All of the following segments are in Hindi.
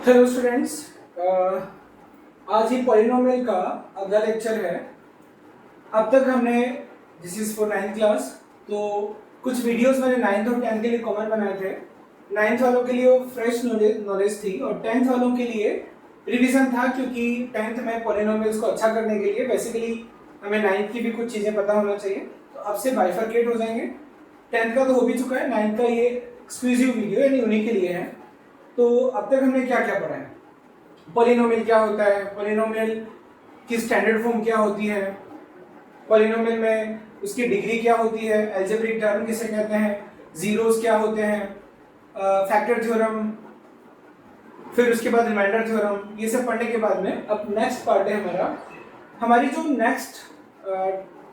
हेलो स्टूडेंट्स, आज ही पॉलिनोमियल का अगला लेक्चर है। अब तक हमने this is for 9th class, तो कुछ वीडियोस मैंने 9th और 10th के लिए कॉमन बनाए थे। 9th वालों के लिए वो फ्रेश नॉलेज थी और 10th वालों के लिए रिवीजन था, क्योंकि 10th में पॉलिनोमियल्स को अच्छा करने के लिए बेसिकली हमें 9th की भी कुछ चीज़ें पता होना चाहिए। तो अब से बाइफरकेट हो जाएंगे। 10th का तो हो भी चुका है, 9th का ये एक्सक्लूसिव वीडियो यानी उन्हीं के लिए है। तो अब तक हमने क्या क्या पढ़ा है, पॉलिनोमियल क्या होता है, पॉलिनोमियल की स्टैंडर्ड फॉर्म क्या होती है, पॉलिनोमियल में उसकी डिग्री क्या होती है, अलजेब्रिक टर्म किसे कहते हैं, जीरोस क्या होते हैं, फैक्टर थ्योरम, फिर उसके बाद रिमाइंडर थ्योरम। ये सब पढ़ने के बाद में अब नेक्स्ट पार्ट है हमारा, हमारी जो नेक्स्ट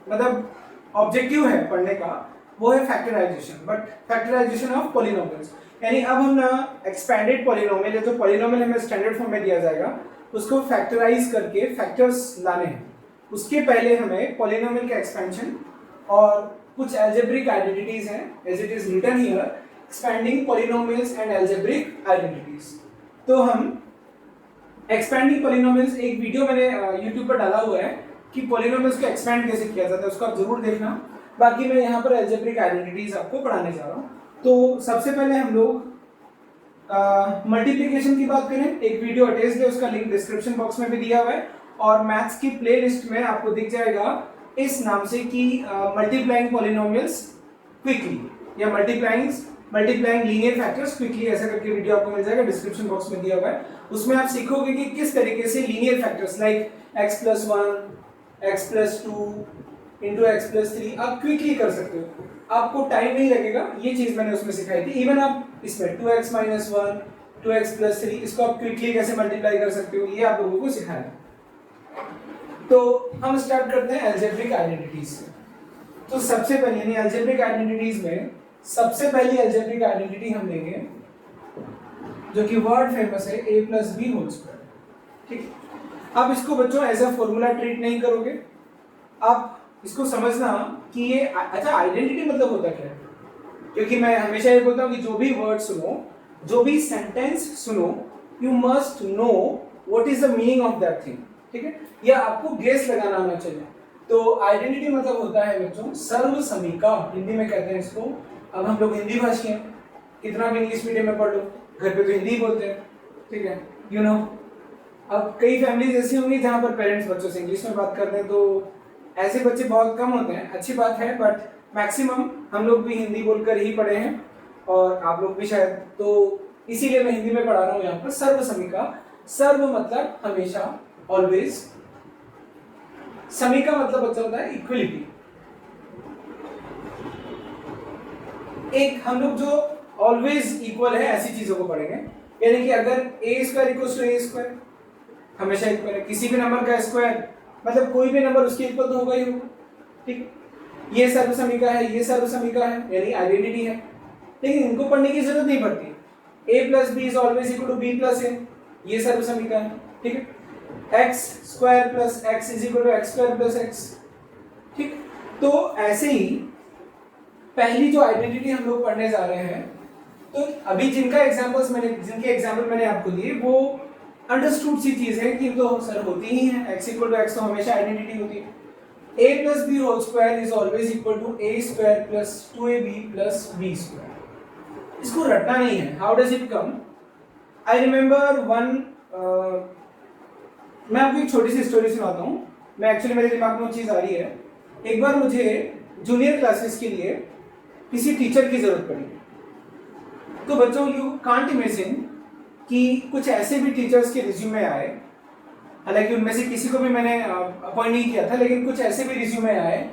मतलब ऑब्जेक्टिव है पढ़ने का, वो है factorisation, but factorisation of polynomials. यानी अब हम ना एक्सपेंडेड पॉलिनोमियल या जो पॉलिनोमियल हमें स्टैंडर्ड फॉर्म में दिया जाएगा उसको फैक्टराइज करके फैक्टर्स लाने हैं। उसके पहले हमें पॉलिनोमियल का एक्सपेंशन और कुछ अलजेब्रिक आइडेंटिटीज हैं, as it is written here, expanding polynomials and algebraic identities. तो हम एक्सपेंडिंग पॉलिनोमियल्स, एक वीडियो मैंने यूट्यूब पर डाला हुआ है कि पॉलिनोमियल्स को एक्सपेंड कैसे किया जाता है, उसको आप जरूर देखना। बाकी मैं यहाँ पर अलजेब्रिक आइडेंटिटीज आपको पढ़ाने जा रहा हूँ। तो सबसे पहले हम लोग मल्टीप्लिकेशन की बात करें। एक वीडियो अटैच्ड है, उसका लिंक डिस्क्रिप्शन बॉक्स में भी दिया हुआ है और मैथ्स की प्लेलिस्ट में आपको दिख जाएगा इस नाम से कि मल्टीप्लाइंग पॉलिनोमियल्स क्विकली या मल्टीप्लाइंग लीनियर फैक्टर्स क्विकली, ऐसा करके वीडियो आपको मिल जाएगा, डिस्क्रिप्शन बॉक्स में दिया हुआ है। उसमें आप सीखोगे कि किस तरीके से linear factors like x+1 x+2 into x+3 आप क्विकली कर सकते हो, आपको टाइम नहीं लगेगा। ये चीज मैंने उसमें सिखाई थी। इवन आप इसमें 2x - 1 2x+3 इसको आप क्विकली कैसे मल्टीप्लाई कर सकते हो, ये आप लोगों को सिखाया। तो हम स्टार्ट करते हैं अलजेब्रिक आइडेंटिटीज से। तो सबसे पहले यानी अलजेब्रिक आइडेंटिटीज में सबसे पहली अलजेब्रिक आइडेंटिटी हम लेंगे जो कि वर्ड फेमस है a+b²। ठीक है, आप इसको बच्चों एज अ फॉर्मूला ट्रीट नहीं करोगे, आप इसको समझना कि ये अच्छा आइडेंटिटी मतलब होता क्या है। क्योंकि मैं हमेशा ये बोलता हूँ कि जो भी वर्ड सुनो, जो भी सेंटेंस सुनो, you must know what is the meaning of that thing. ठीक है, या आपको गेस लगाना आना चाहिए। तो आइडेंटिटी मतलब होता है बच्चों सर्व समीका, हिंदी में कहते हैं इसको। अब हम लोग हिंदी भाषी हैं, कितना भी इंग्लिश मीडियम में पढ़ लो, घर पे तो हिंदी ही बोलते हैं। ठीक है, यू नो। अब कई फैमिलीज ऐसी होंगी जहाँ पर पेरेंट्स बच्चों से इंग्लिश में बात करते हैं, तो ऐसे बच्चे बहुत कम होते हैं, अच्छी बात है, बट मैक्सिमम हम लोग भी हिंदी बोलकर ही पढ़े हैं और आप लोग भी शायद, तो इसीलिए मैं हिंदी में पढ़ा रहा हूँ यहाँ पर। सर्व समीका, सर्व मतलब हमेशा, ऑलवेज। समीका मतलब बच्चा होता है इक्वलिटी। एक हम लोग जो ऑलवेज इक्वल है ऐसी चीजों को पढ़ेंगे, यानी कि अगर a² = a², हमेशा इक्वल है। किसी भी नंबर का स्क्वायर मतलब कोई भी नंबर उसके इक्वल तो होगा ही होगा। ठीक, ये सर्व समीका है, ये सर्व समीका है, यानी आइडेंटिटी है। लेकिन इनको पढ़ने की जरूरत नहीं पड़ती। a+b = b+a, ये सर्व समीका है। ठीक है, x² + x = x² + x। ठीक, तो ऐसे ही पहली जो आइडेंटिटी हम लोग पढ़ने जा रहे हैं, तो अभी जिनके एग्जांपल मैंने आपको दिए वो अंडरस्टूड सी चीज है कि तो सर होती ही है, x = x तो हमेशा आइडेंटिटी होती है। a+b² = a² + 2ab + b²। इसको रटना नहीं है। How does it come? I remember one, मैं आपको एक छोटी सी स्टोरी सुनाता हूँ। मैं एक्चुअली मेरे दिमाग में वो चीज आ रही है। एक बार मुझे जूनियर क्लासेस के लिए किसी टीचर की जरूरत पड़ी। तो बच्चों यू कांट इमेजिन कि कुछ ऐसे भी टीचर्स के रिज्यूमे आए, हालांकि उनमें से किसी को भी मैंने अपॉइंट नहीं किया था, लेकिन कुछ ऐसे भी रिज्यूमे आए।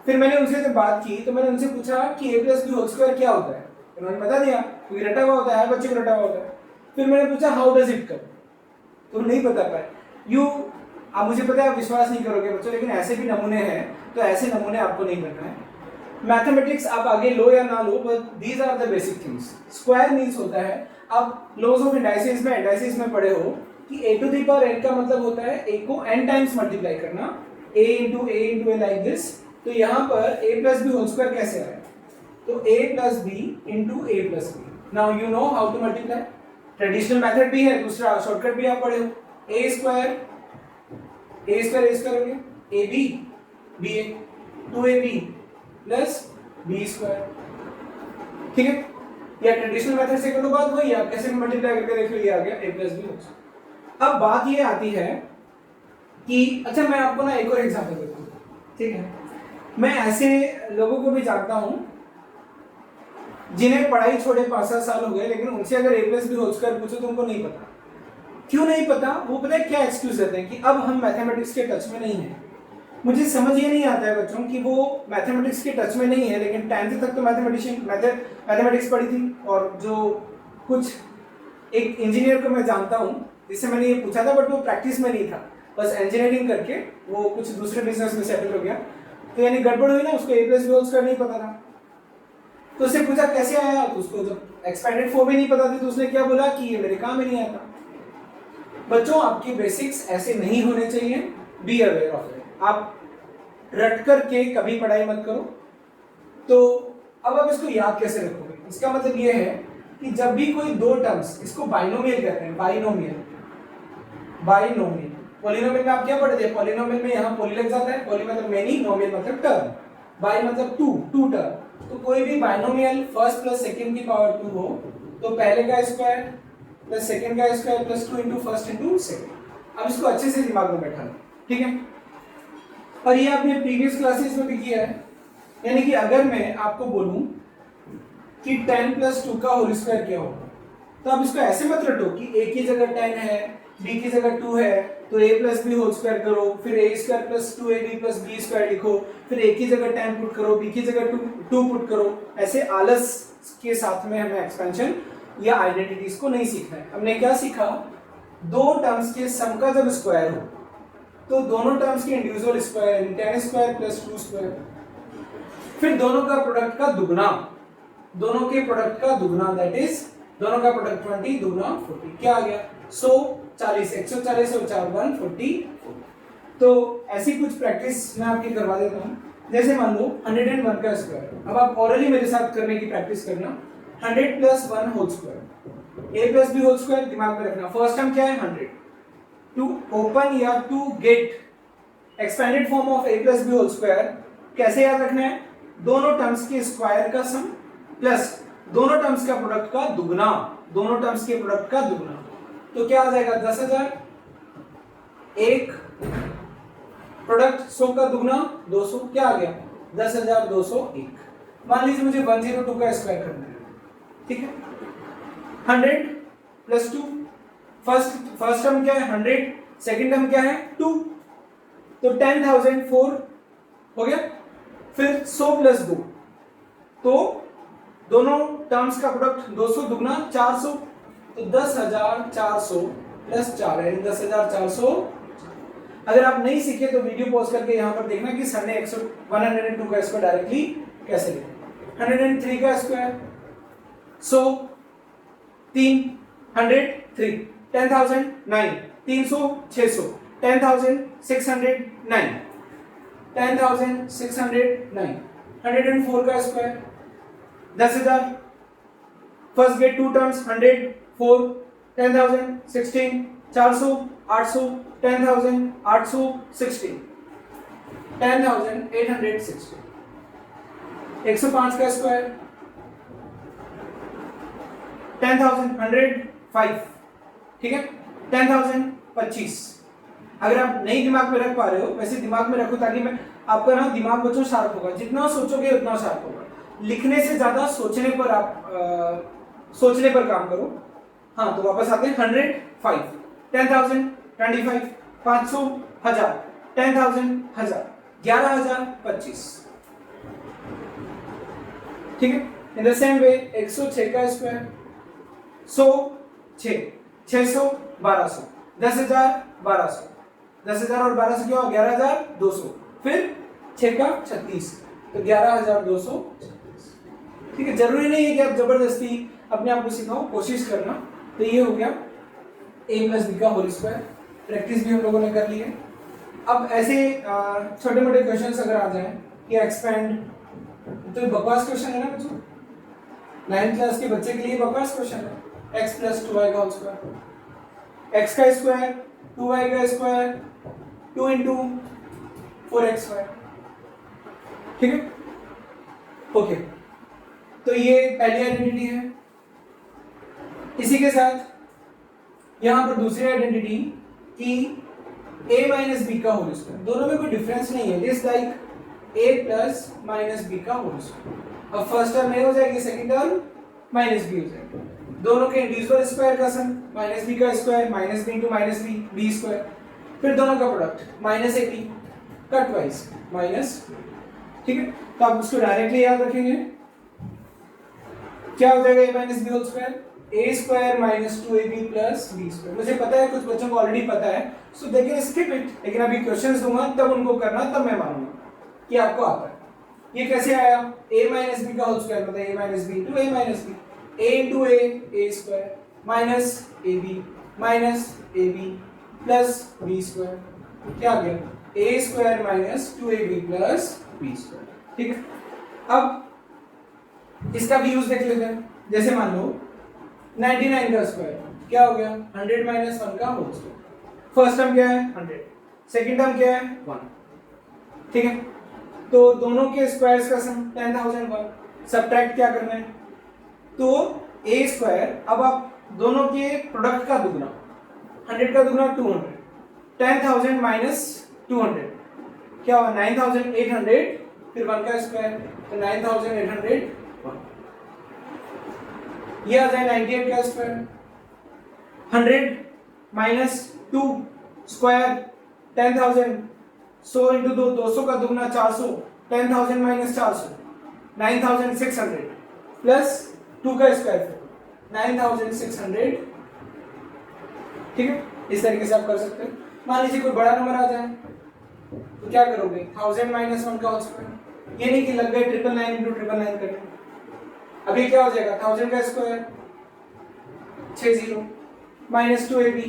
फिर मैंने उनसे जब बात की तो मैंने उनसे पूछा कि a+b² क्या होता है। उन्होंने बता दिया, क्योंकि रटा हुआ होता है, हर बच्चे को रटा हुआ होता है। फिर मैंने पूछा हाउ डज इट कम, तो नहीं बता पाए। आप मुझे पता है आप विश्वास नहीं करोगे बच्चों, लेकिन ऐसे भी नमूने हैं, तो ऐसे नमूने आपको नहीं करना है। मैथमेटिक्स आप आगे लो या ना लो, but these are the basic things. Square means होता है, आप लॉज ऑफ इंडाइसिस में पढ़े हो कि a⁴n का मतलब होता है a को n टाइम्स मल्टीप्लाई करना, a × a लाइक दिस। तो यहाँ पर a+b² कैसे आया, तो a+b × a+b। Now you know how to multiply. Traditional method भी है, दूसरा शॉर्टकट भी आप पढ़े हो, ए स्क्वायर हो गया, A B B A, 2ab plus B square, ठीक है। या ट्रेडिशनल मेथड से करो बात वही, आप कैसे मल्टीप्लाई करके देख लो, ये आ गया a प्लस बी। अब बात ये आती है कि अच्छा मैं आपको ना एक और एग्जांपल देता हूँ, ठीक है। मैं ऐसे लोगों को भी जानता हूँ जिन्हें पढ़ाई छोड़े 5-7 साल हो गए, लेकिन उनसे अगर a plus B whole square पूछो तो उनको नहीं पता। क्यों नहीं पता? वो पता है क्या एक्सक्यूज देते हैं कि अब हम मैथमेटिक्स के टच में नहीं है। मुझे समझ ये नहीं आता है बच्चों कि वो मैथमेटिक्स के टच में नहीं है, लेकिन 10th तक तो मैथमेटिक्स पढ़ी थी, और जो कुछ एक इंजीनियर को मैं जानता हूँ जिससे मैंने ये पूछा था, बट वो प्रैक्टिस में नहीं था, बस इंजीनियरिंग करके वो कुछ दूसरे बिजनेस में सेटल हो गया, तो यानी गड़बड़ हुई ना, उसको a plus B whole square नहीं पता था। तो उससे पूछा कैसे आया, तो उसको जब एक्सपेंडेड फॉर्म भी नहीं पता थी, तो उसने क्या बोला कि ये मेरे काम में नहीं आता। बच्चों आपके बेसिक्स ऐसे नहीं होने चाहिए, बी अवेयर ऑफ इट। आप रट करके कभी पढ़ाई मत करो। तो अब आप इसको याद कैसे रखोगे? इसका मतलब ये है कि जब भी कोई दो टर्म्स, इसको बाइनोमियल कहते हैं, बाइनोमियल पॉलिनोमियल में आप क्या पढ़ते हैं? पॉलिनोमियल में यहाँ पॉली लग जाता है, पॉली मतलब मेनी, नोमियल मतलब टर्म, बाई मतलब टू टर्म। तो कोई भी बाइनोमियल फर्स्ट प्लस सेकंड की पावर 2 हो तो पहले का स्क्वायर प्लस सेकंड का square plus 2 into first into second. अब इसको अच्छे से दिमाग में बैठाना, ठीक है। और ये आपने प्रीवियस क्लासेस में भी किया है, यानी कि अगर मैं आपको बोलूं कि 10 प्लस 2 का होल स्क्वायर क्या होगा, तो आप इसको ऐसे मत रटो कि a की जगह 10 है, b की जगह 2 है, तो a plus B whole square करो, फिर a square plus 2ab plus b square लिखो, फिर a की जगह 10 पुट करो, b की जगह 2 पुट करो। ऐसे आलस के साथ में हमें एक्सपेंशन या आइडेंटिटीज को नहीं सीखना है। हमने क्या सीखा? दो टर्म्स के सम का जब स्क्वायर हो तो दोनों टर्म्स के individual square, 10 square plus 2 square, फिर दोनों का प्रोडक्ट का दुगना, दोनों के प्रोडक्ट का दुगना, दैट इज दोनों का प्रोडक्ट 20 दुगना 40, क्या आ गया? 140, 140 और 4 140। तो ऐसी कुछ प्रैक्टिस मैं आपकी करवा देता हूँ। जैसे मान लो 101 का स्क्वायर, अब आप ऑरली मेरे साथ करने की प्रैक्टिस करना। 100 plus 1 whole square, a plus B whole square दिमाग में रखना। फर्स्ट टर्म क्या है? 100। टू ओपन या to get expanded form of a plus B whole square कैसे याद रखना है? दोनों टर्म्स के स्क्वायर का सम प्लस दोनों टर्म्स का प्रोडक्ट का दुगना, दोनों टर्म्स के प्रोडक्ट का दुगना। तो क्या आ जाएगा? 10,000, एक प्रोडक्ट 100 का दुगना 200, क्या आ गया? 10,201। मान लीजिए मुझे 102 का स्क्वायर करना है, ठीक है। 100 प्लस 2, फर्स्ट टर्म क्या है? 100, सेकंड टर्म क्या है? 2, तो 10,004 हो गया। फिर 100 प्लस 2, तो दोनों टर्म्स का प्रोडक्ट 200 दुगना 400, तो 10,400 प्लस 4 है 10,400। अगर आप नहीं सीखे तो वीडियो पॉज करके यहाँ पर देखना कि सर ने 102 का स्क्वायर डायरेक्टली कैसे लिखा। 103 का स्क्वायर 100, 3 103, 10,009, 300 600, 10,609, 10,609। 104 का square 10,000, first get two terms 100 4, 10,000 16, 400 800, 10,000 816, 10,860। 105 का स्क्वायर 10,105, ठीक है। 10,025। अगर आप नहीं दिमाग में रख पा रहे हो, वैसे दिमाग में रखो ताकि मैं आपका ना दिमाग बच्चों शार्प होगा, जितना सोचोगे उतना शार्प होगा। लिखने से ज्यादा सोचने पर आप सोचने पर काम करो। हाँ, तो वापस आते हैं। 105, 10,000 25, 500 1000, 10,000 1000, 11,000 25, ठीक है। इन द सेम वे 106 का स्क्वायर 100 6, 600 1200, 10,000 1200, 10,000 और 1200 क्या हो? 11,200, फिर 6 का 36, तो 11,200, ठीक है। जरूरी नहीं है कि आप जबरदस्ती अपने आप को सिखाओ, कोशिश करना। तो ये हो गया a प्लस बी का होल स्क्वायर, प्रैक्टिस भी हम लोगों ने कर ली है। अब ऐसे छोटे मोटे क्वेश्चंस अगर आ जाएं कि एक्सपेंड, तो बकवास क्वेश्चन है ना बच्चों, 9th क्लास के बच्चे के लिए बकवास क्वेश्चन है। x प्लस 2y का होल स्क्वायर, x का स्क्वायर 2y का स्क्वायर 2 इंटू 4x स्क्वायर। ठीक है, ओके। तो ये पहली आइडेंटिटी है। इसी के साथ यहां पर दूसरी आइडेंटिटी कि a माइनस बी का होल स्क्वायर, दोनों में कोई डिफरेंस नहीं है, is like a plus minus B का होल स्क्वायर। अब फर्स्ट टर्म a हो जाएगी, सेकंड टर्म माइनस बी हो जाएगी, दोनों के इंडिविजुअल स्क्वायर का सम माइनस बी का square minus B into minus B B square, फिर दोनों का प्रोडक्ट माइनस ए बी कट वाइज माइनस। ठीक है, तो आप उसको डायरेक्टली याद रखेंगे, क्या हो जाएगा a minus B whole square, A square minus 2ab plus B square. मुझे पता है कुछ बच्चों को ऑलरेडी पता है, so they can skip it, लेकिन अभी क्वेश्चंस दूंगा तब उनको करना, तब मैं मानूंगा कि आपको आता है। ये कैसे आया, a माइनस बी का होल स्क्वायर मतलब a minus B into a minus B, a into a square minus ab minus ab plus b square, क्या आ गया a square minus 2ab plus b square. ठीक है, अब इसका भी यूज देख लेते हैं। जैसे मान लो 99 का स्क्वायर क्या हो गया, 100 माइनस 1 का होल स्क्वायर। फर्स्ट टर्म क्या है 100, सेकंड टर्म क्या है 1। ठीक है, तो दोनों के स्क्वायर्स का सम 10001, सबट्रैक्ट क्या करना है, तो a स्क्वायर, अब आप दोनों के प्रोडक्ट का दुगना, 100 का दुगना 200, 10,000 माइनस 200 क्या हुआ 9,800, फिर 1 का स्क्वायर तो 9,801, ये आ जाए 98 का स्क्वायर, 100 माइनस 2 स्क्वायर 10,000, 100 इंटू 2 200 का दुगना 400, 10,000 माइनस 400 9,600 प्लस 2 का स्क्वायर 9,600। ठीक है, इस तरीके से आप कर सकते हैं। मान लीजिए कोई बड़ा नंबर आ जाए तो क्या करोगे, 1000 माइनस 1 का होल स्क्वायर, ये नहीं कि लग गए 999 इंटू 999 करने। अभी क्या हो जाएगा 1000 का square 60 minus 2ab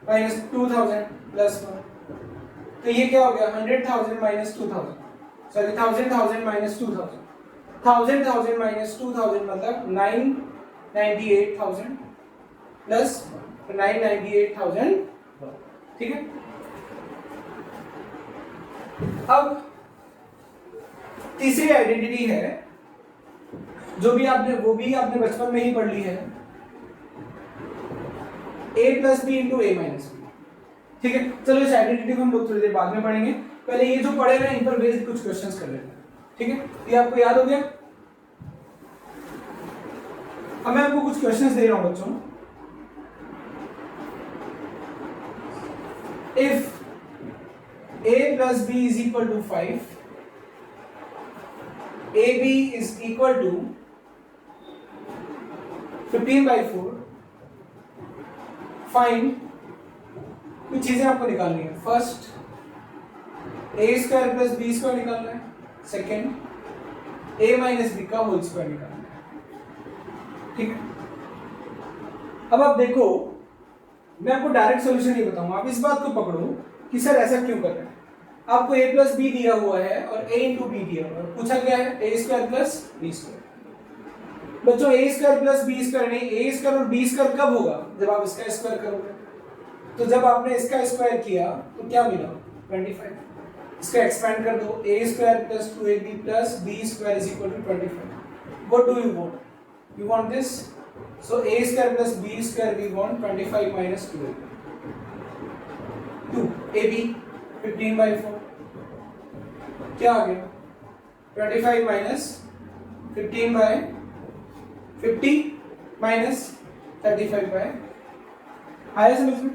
minus 2000 plus 1, तो ये क्या हो गया 100,000 माइनस 2000, सॉरी 1000 माइनस 2000, 1000 माइनस 2000 मतलब 998,000 प्लस 998,000। ठीक है, अब तीसरी आइडेंटिटी है जो भी आपने, वो भी आपने बचपन में ही पढ़ ली है, a plus B into A minus B. ठीक है, चलो इस आइडेंटिटी को हम लोग थोड़ी देर बाद में पढ़ेंगे, पहले ये जो पढ़े ना इन पर बेस्ड कुछ क्वेश्चंस कर लेते हैं। ठीक है, ये आपको याद हो गया। अब मैं आपको कुछ क्वेश्चंस दे रहा हूं बच्चों। If a plus b is equal to 5, ab is equal to 15/4, find, कुछ चीजें आपको निकालनी है। First a square plus B square निकालना है, सेकेंड a माइनस बी का होल स्क्वायर निकालना है। ठीक है, अब आप देखो, मैं आपको डायरेक्ट सॉल्यूशन नहीं बताऊंगा, आप इस बात को पकड़ो कि सर ऐसा क्यों कर रहे हैं। आपको a प्लस बी दिया हुआ है और a इंटू बी दिया हुआ है, पूछा क्या है a square plus B square. बच्चों a square plus B square नहीं, a स्क्वायर और b स्क्वायर कब होगा, जब आप इसका स्क्वायर करोगे। तो जब आपने इसका स्क्वायर किया तो क्या मिला 25, इसका एक्सपेंड कर दो, a square plus 2ab plus b square is equal to 25। What do you want, you want this, so a square plus b square we want 25 minus 2ab, 2ab 15/4 क्या आ गया 25 माइनस 15/50 माइनस 35/, आया समझ में।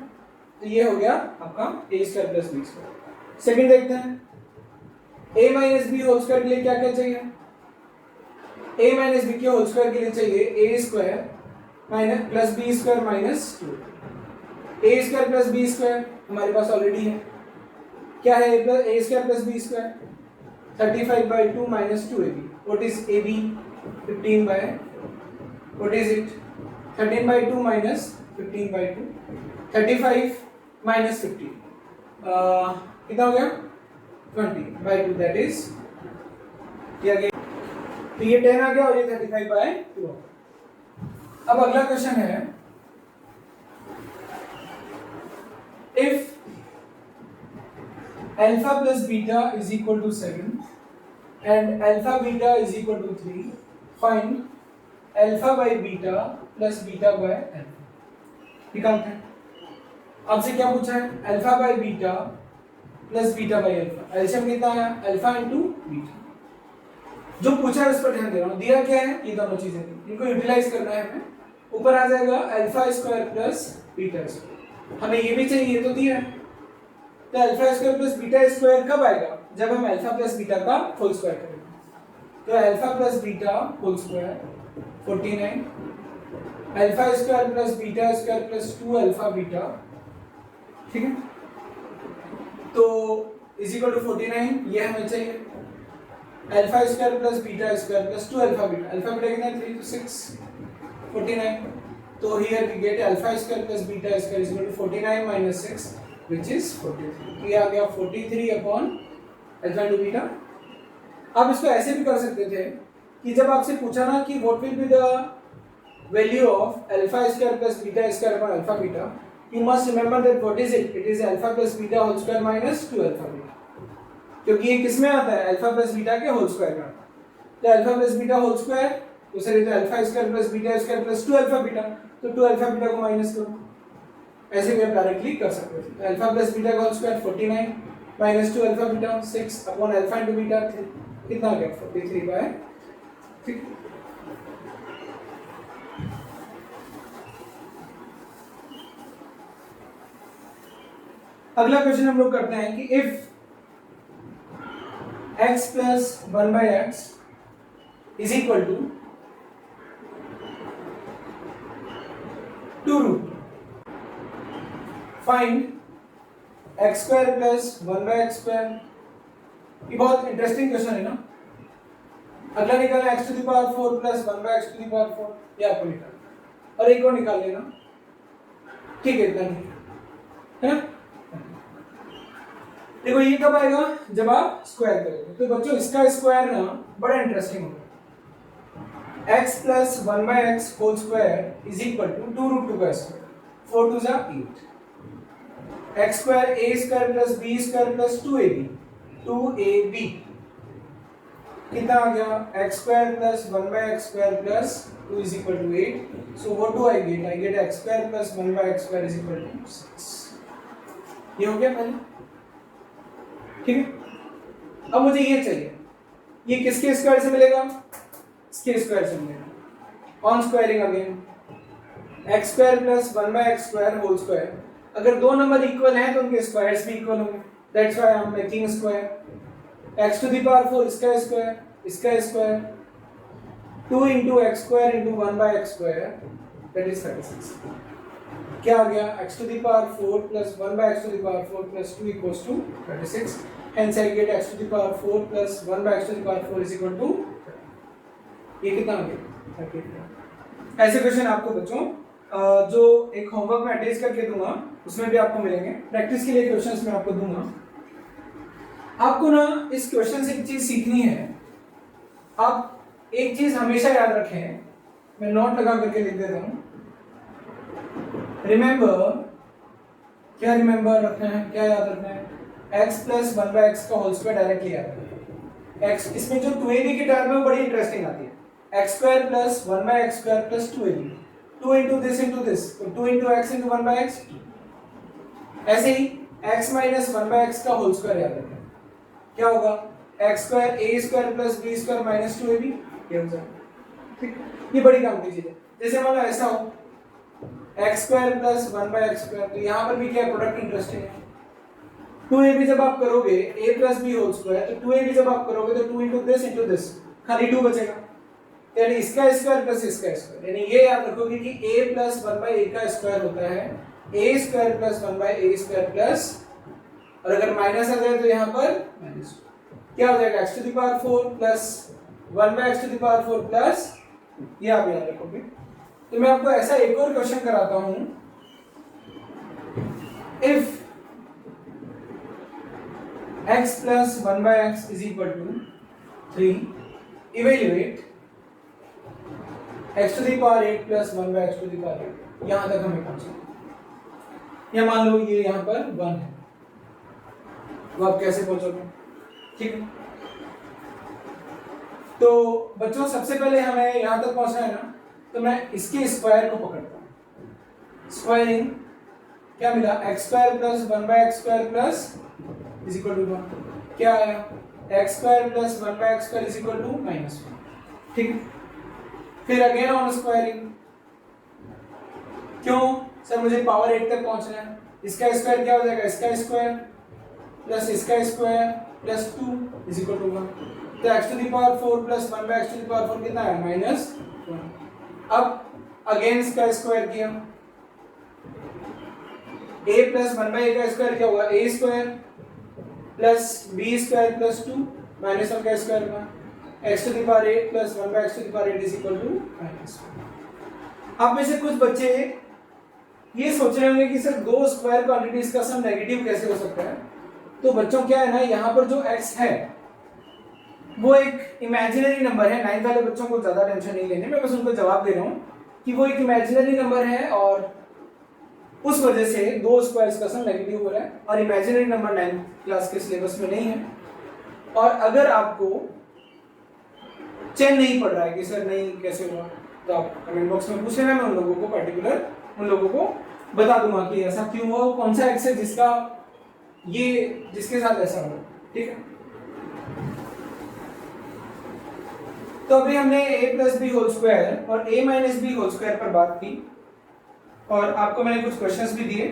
तो ये हो गया आपका a square plus B square. Second देखते हैं, a minus B whole square के लिए क्या क्या चाहिए, a माइनस बी के होल स्क्वायर के लिए चाहिए a square minus plus B square minus 2। a square plus B square हमारे पास ऑलरेडी है, क्या है a square plus B square 35/2 minus 2ab। What is ab 15 what is it 13/2 minus 15/2, 35 minus 50 कितना हो गया 20/2, दैट इज क्या गया, तो ये 10 आ गया और ये 35/2। अब अगला क्वेश्चन है, if alpha plus beta is equal to 7 and alpha beta is equal to 3, find alpha by beta plus beta by alpha। निकालते हैं। आपसे क्या पूछा है, alpha by beta plus beta by alpha, LCM कितना है, अल्फा इनटू बीटा। जो पूछा है उस पर ध्यान दे रहा हूं, दिया क्या है, ये दोनों चीजें इनको यूटिलाइज करना है हमें। ऊपर आ जाएगा alpha square plus beta square, हमें ये भी चाहिए, ये तो दिया है। तो alpha square plus beta square कब आएगा, जब हम अल्फा प्लस बीटा का होल स्क्वायर करेंगे। तो alpha plus beta whole square 49, alpha square plus beta square plus 2 alpha beta, ठीक है। तो इज इक्वल टू 49, ये हमें चाहिए। Alpha square plus beta square plus 2 alpha beta, alpha beta कितना है 3 तो 6 49। तो here we get alpha square plus beta square is equal to 49 minus 6 which is 43। ये आ गया 43 अपॉन अल्फा इंटू बीटा। आप इसको ऐसे भी कर सकते थे कि जब आपसे पूछा ना कि what will be the value of alpha square plus beta square upon alpha beta, you must remember that what is it, it is alpha plus beta whole square minus 2 alpha beta, क्योंकि ये किस में आता है, अल्फा प्लस बीटा के होल स्क्वायर में आता है। तो alpha plus beta whole square दूसरे तो alpha square plus beta square plus 2 alpha beta, तो 2 अल्फा बीटा को माइनस करो, ऐसे भी आप डायरेक्टली कर सकते थे। अल्फा प्लस बीटा का whole square 49 minus 2 alpha beta 6 upon alpha into beta 3, कितना आ गया 43 बाय, ठीक। अगला क्वेश्चन हम लोग करते हैं कि if x plus 1 by x is equal to 2 root, find X square plus 1 by x square. ये बहुत इंटरेस्टिंग क्वेश्चन है ना। अगला निकालना x to the power 4 plus 1 by x to the power 4, ये आपको निकालना, और एक और निकाल लेना, ठीक है, इतना ठीक है ना। देखो ये कब आएगा, जब आप स्क्वायर करोगे। तो बच्चों इसका स्क्वायर ना बड़ा इंटरेस्टिंग होगा। x plus 1 by x whole square is equal to 2 root 2 का स्क्वायर, 4 2 जा 8, एक्स स्क्वायर ए square plus B square plus 2ab कितना आ गया, x square plus 1 by x square plus 2 is equal to 8। So what do I get x square plus 1 by x square is equal to 6। ये हो गया पहले, ठीक है। अब मुझे ये चाहिए, ये किसके स्क्वायर से मिलेगा, इसके स्क्वायर से मिलेगा। On squaring again, X square plus 1 by x square whole square, अगर दो नंबर इक्वल हैं तो उनके स्क्वायर्स भी इक्वल होंगे, that's why I am making square. x to the power 4 इसका square 2 into x square into 1 by x square, that is 36। क्या आ गया, x to the power 4 plus 1 by x to the power 4 plus 2 equals to 36। Hence I get x to the power 4 plus 1 by x to the power 4 is equal to, ये कितना आ गया। ऐसे क्वेश्चन आपको बच्चों जो एक होमवर्क में अटैच करके दूंगा उसमें भी आपको मिलेंगे। प्रैक्टिस के लिए क्वेश्चंस मैं आपको दूंगा। आपको ना इस क्वेश्चन से एक चीज सीखनी है। आप एक चीज हमेशा याद रखें, मैं नोट लगा करके लिख देता हूं। रिमेंबर, क्या रिमेंबर रखना है, क्या याद रखना है, x प्लस 1 बाय एक्स का होल स्क्वायर डायरेक्टली याद रखना है। x इसमें जो 2ab की टर्म है वो बड़ी इंटरेस्टिंग आती है। x square plus 1 by x square plus 2ab, 2 into this, तो 2 into x into 1 by x। ऐसे ही x माइनस 1 by x का होल स्क्वायर याद रखें, क्या होगा, x square a square plus b square minus 2ab, ये हो जाएगा। ठीक, ये बड़ी काम की चीज है। जैसे मान लो ऐसा हो x square plus 1 by x square, तो यहाँ पर भी क्या प्रोडक्ट इंटरेस्टिंग है। 2ab जब आप करोगे a plus b whole square, तो 2ab जब आप करोगे तो 2 into this खाली 2 बचेगा, यानी इसका स्क्वायर प्लस इसका स्क्वायर। यानी ये याद रखोगे कि a प्लस 1 बाय a का स्क्वायर होता है a square plus 1 by a square plus, और अगर माइनस आ जाए तो यहाँ पर माइनस क्या हो जाएगा, x to the power 4 plus 1 by x to the power 4 plus, ये आप याद रखोगे। तो मैं आपको ऐसा एक और क्वेश्चन कराता हूं। If x plus 1 by x is equal to 3, evaluate x to the power 8 plus 1 by x to the power 8, यहाँ तक हमें पहुंचना। या मान लो ये यहाँ पर 1 है, तो आप कैसे पहुंचोगे? ठीक है, तो बच्चों सबसे पहले हमें यहाँ तक पहुंचना है ना, तो मैं इसके स्क्वायर को पकड़ता हूँ। स्क्वायरिंग क्या मिला? X square plus 1 by x square plus is equal to 1। क्या आया? X square plus 1 by x square is equal to -1। ठीक है, फिर अगेन ऑन स्क्वायरिंग। क्यों सर? मुझे पावर 8 तक पहुंचना है। इसका स्क्वायर क्या हो जाएगा? इसका स्क्वायर प्लस इसका square plus 2 is equal to 1। तो x to the power 4 plus 1 by x to the power 4 कितना है? -1। अब अगेन इसका स्क्वायर किया, a प्लस 1 बाय a का स्क्वायर क्या होगा? a square plus b square plus 2 minus 1 का स्क्वायर होगा, x to the power 8 plus 1 by x to the power 8 is equal to -1। आप में से कुछ बच्चे ये सोच रहे होंगे कि सर दो स्क्वायर क्वांटिटीज का सम नेगेटिव कैसे हो सकता है? तो बच्चों क्या है ना, यहाँ पर जो x है वो एक इमेजिनरी नंबर है। 9th वाले बच्चों को ज्यादा टेंशन नहीं लेने, मैं बस उनको जवाब दे रहा हूँ कि वो एक इमेजिनरी नंबर है और उस वजह से दो स्क्वायर्स का सम नेगेटिव हो रहा है, और इमेजिनरी नंबर 9th क्लास के सिलेबस में नहीं है। और अगर आपको चेन नहीं पड़ रहा है कि सर नहीं कैसे हुआ, तो आप कमेंट बॉक्स में पूछ लेना, मैं उन लोगों को पर्टिकुलर उन लोगों को बता दूंगा कि ऐसा क्यों हुआ, कौन सा एक्स है जिसका ये जिसके साथ ऐसा हुआ। ठीक है, तो अभी हमने a plus B whole square और a minus B whole square पर बात की, और आपको मैंने कुछ क्वेश्चंस भी दिए।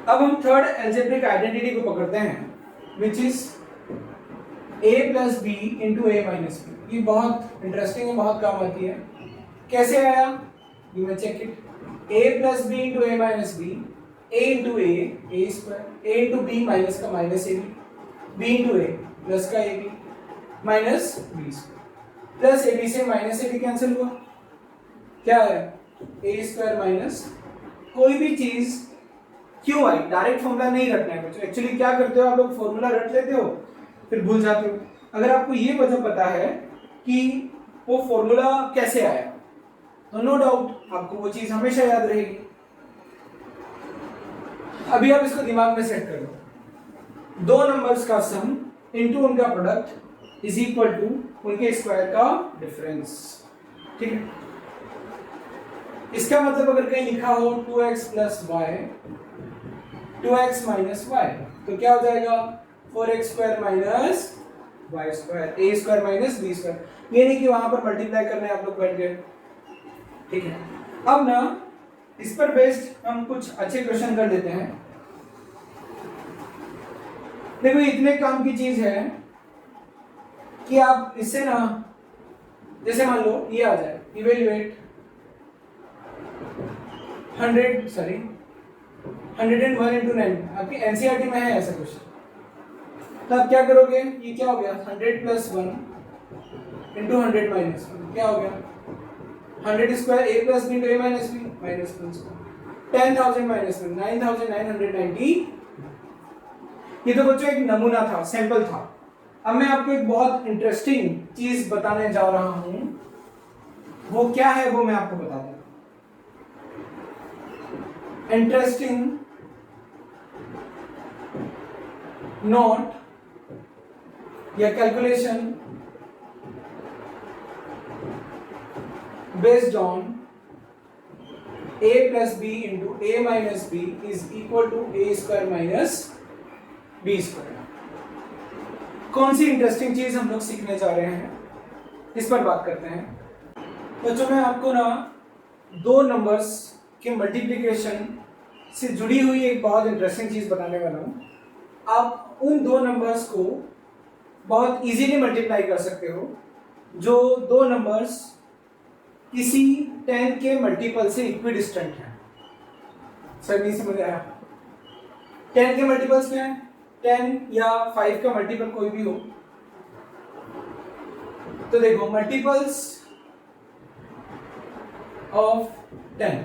अब हम थर्ड एल्जेब्रिक आइडेंटिटी को पकड़ते हैं, which is a plus B into A minus b. ये बहुत इंटरेस्टिंग है, बहुत काम आती है। कैसे आया? You may check it. a plus B into A minus B, a into a square, a into b minus का minus A b into a plus का a b minus b plus a b से माइनस ए बी कैंसिल हुआ, क्या है? ए स्क्वायर माइनस कोई भी चीज क्यों आई, डायरेक्ट फॉर्मूला नहीं रखना है बच्चों। एक्चुअली क्या करते हो आप लोग, फॉर्मूला रट लेते हो फिर भूल जाते हो। अगर आपको ये वजह पता है कि वो फॉर्मूला कैसे आया, तो नो डाउट आपको वो चीज हमेशा याद रहेगी। अभी आप इसको दिमाग में सेट कर लो। दो नंबर्स का सम इनटू उनका प्रोडक्ट इज इक्वल टू उनके स्क्वायर का डिफरेंस। ठीक है, इसका मतलब अगर कहीं लिखा हो 2x plus Y 2x minus Y, तो क्या हो जाएगा? 4x square minus Y square, ए स्क्वायर माइनस बी स्क्वायर। ये नहीं कि वहां पर मल्टीप्लाई करने आप लोग बैठ गए। ठीक है, अब ना इस पर बेस्ड हम कुछ अच्छे क्वेश्चन कर देते हैं। देखो इतने काम की चीज है कि आप इससे ना, जैसे मान लो ये आ जाए, इवेल्युएट 101 into 9, आपकी एनसीईआरटी में है ऐसा क्वेश्चन। तो आप क्या करोगे? ये क्या हो गया? 100 प्लस 1 इंटू 100 माइनस 1, क्या हो गया? 100 square a plus B into A minus b minus 1 square, 10,000 minus 1 9,990। ये तो बच्चों एक नमूना था, सैंपल था। अब मैं आपको एक बहुत इंटरेस्टिंग चीज बताने जा रहा हूं। वो क्या है वो मैं आपको बता दूं। इंटरेस्टिंग नोट या calculation based on a plus b into a minus b is equal to a square minus b square। कौन सी इंटरेस्टिंग चीज हम लोग सीखने जा रहे हैं, इस पर बात करते हैं। बच्चों मैं आपको ना दो नंबर्स के मल्टीप्लिकेशन से जुड़ी हुई एक बहुत इंटरेस्टिंग चीज बताने वाला हूं। आप उन दो नंबर्स को बहुत इजीली मल्टीप्लाई कर सकते हो जो दो नंबर्स किसी 10 के मल्टीपल से इक्विडिस्टेंट है। सर नहीं समझ आया? 10 के मल्टीपल्स क्या है? 10 या 5 का मल्टीपल कोई भी हो। तो देखो मल्टीपल्स ऑफ 10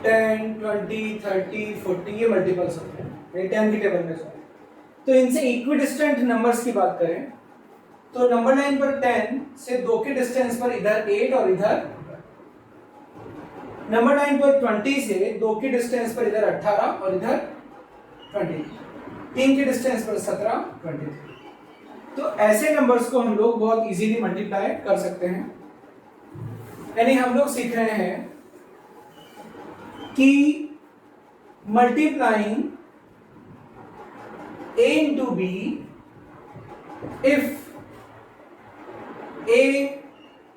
20 30 40 ये मल्टीपल्स होते हैं 10 की टेबल में। तो इनसे इक्विडिस्टेंट नंबर्स की बात करें तो नंबर लाइन पर 10 से 2 के डिस्टेंस पर इधर 8 और इधर, नंबर लाइन पर 20 से 2 के डिस्टेंस पर इधर 18 और इधर 20, 3 के डिस्टेंस पर 17, 23। तो ऐसे नंबर्स को हम लोग बहुत इजीली मल्टीप्लाई कर सकते हैं। यानी हम लोग सीख रहे हैं कि multiplying a into b if a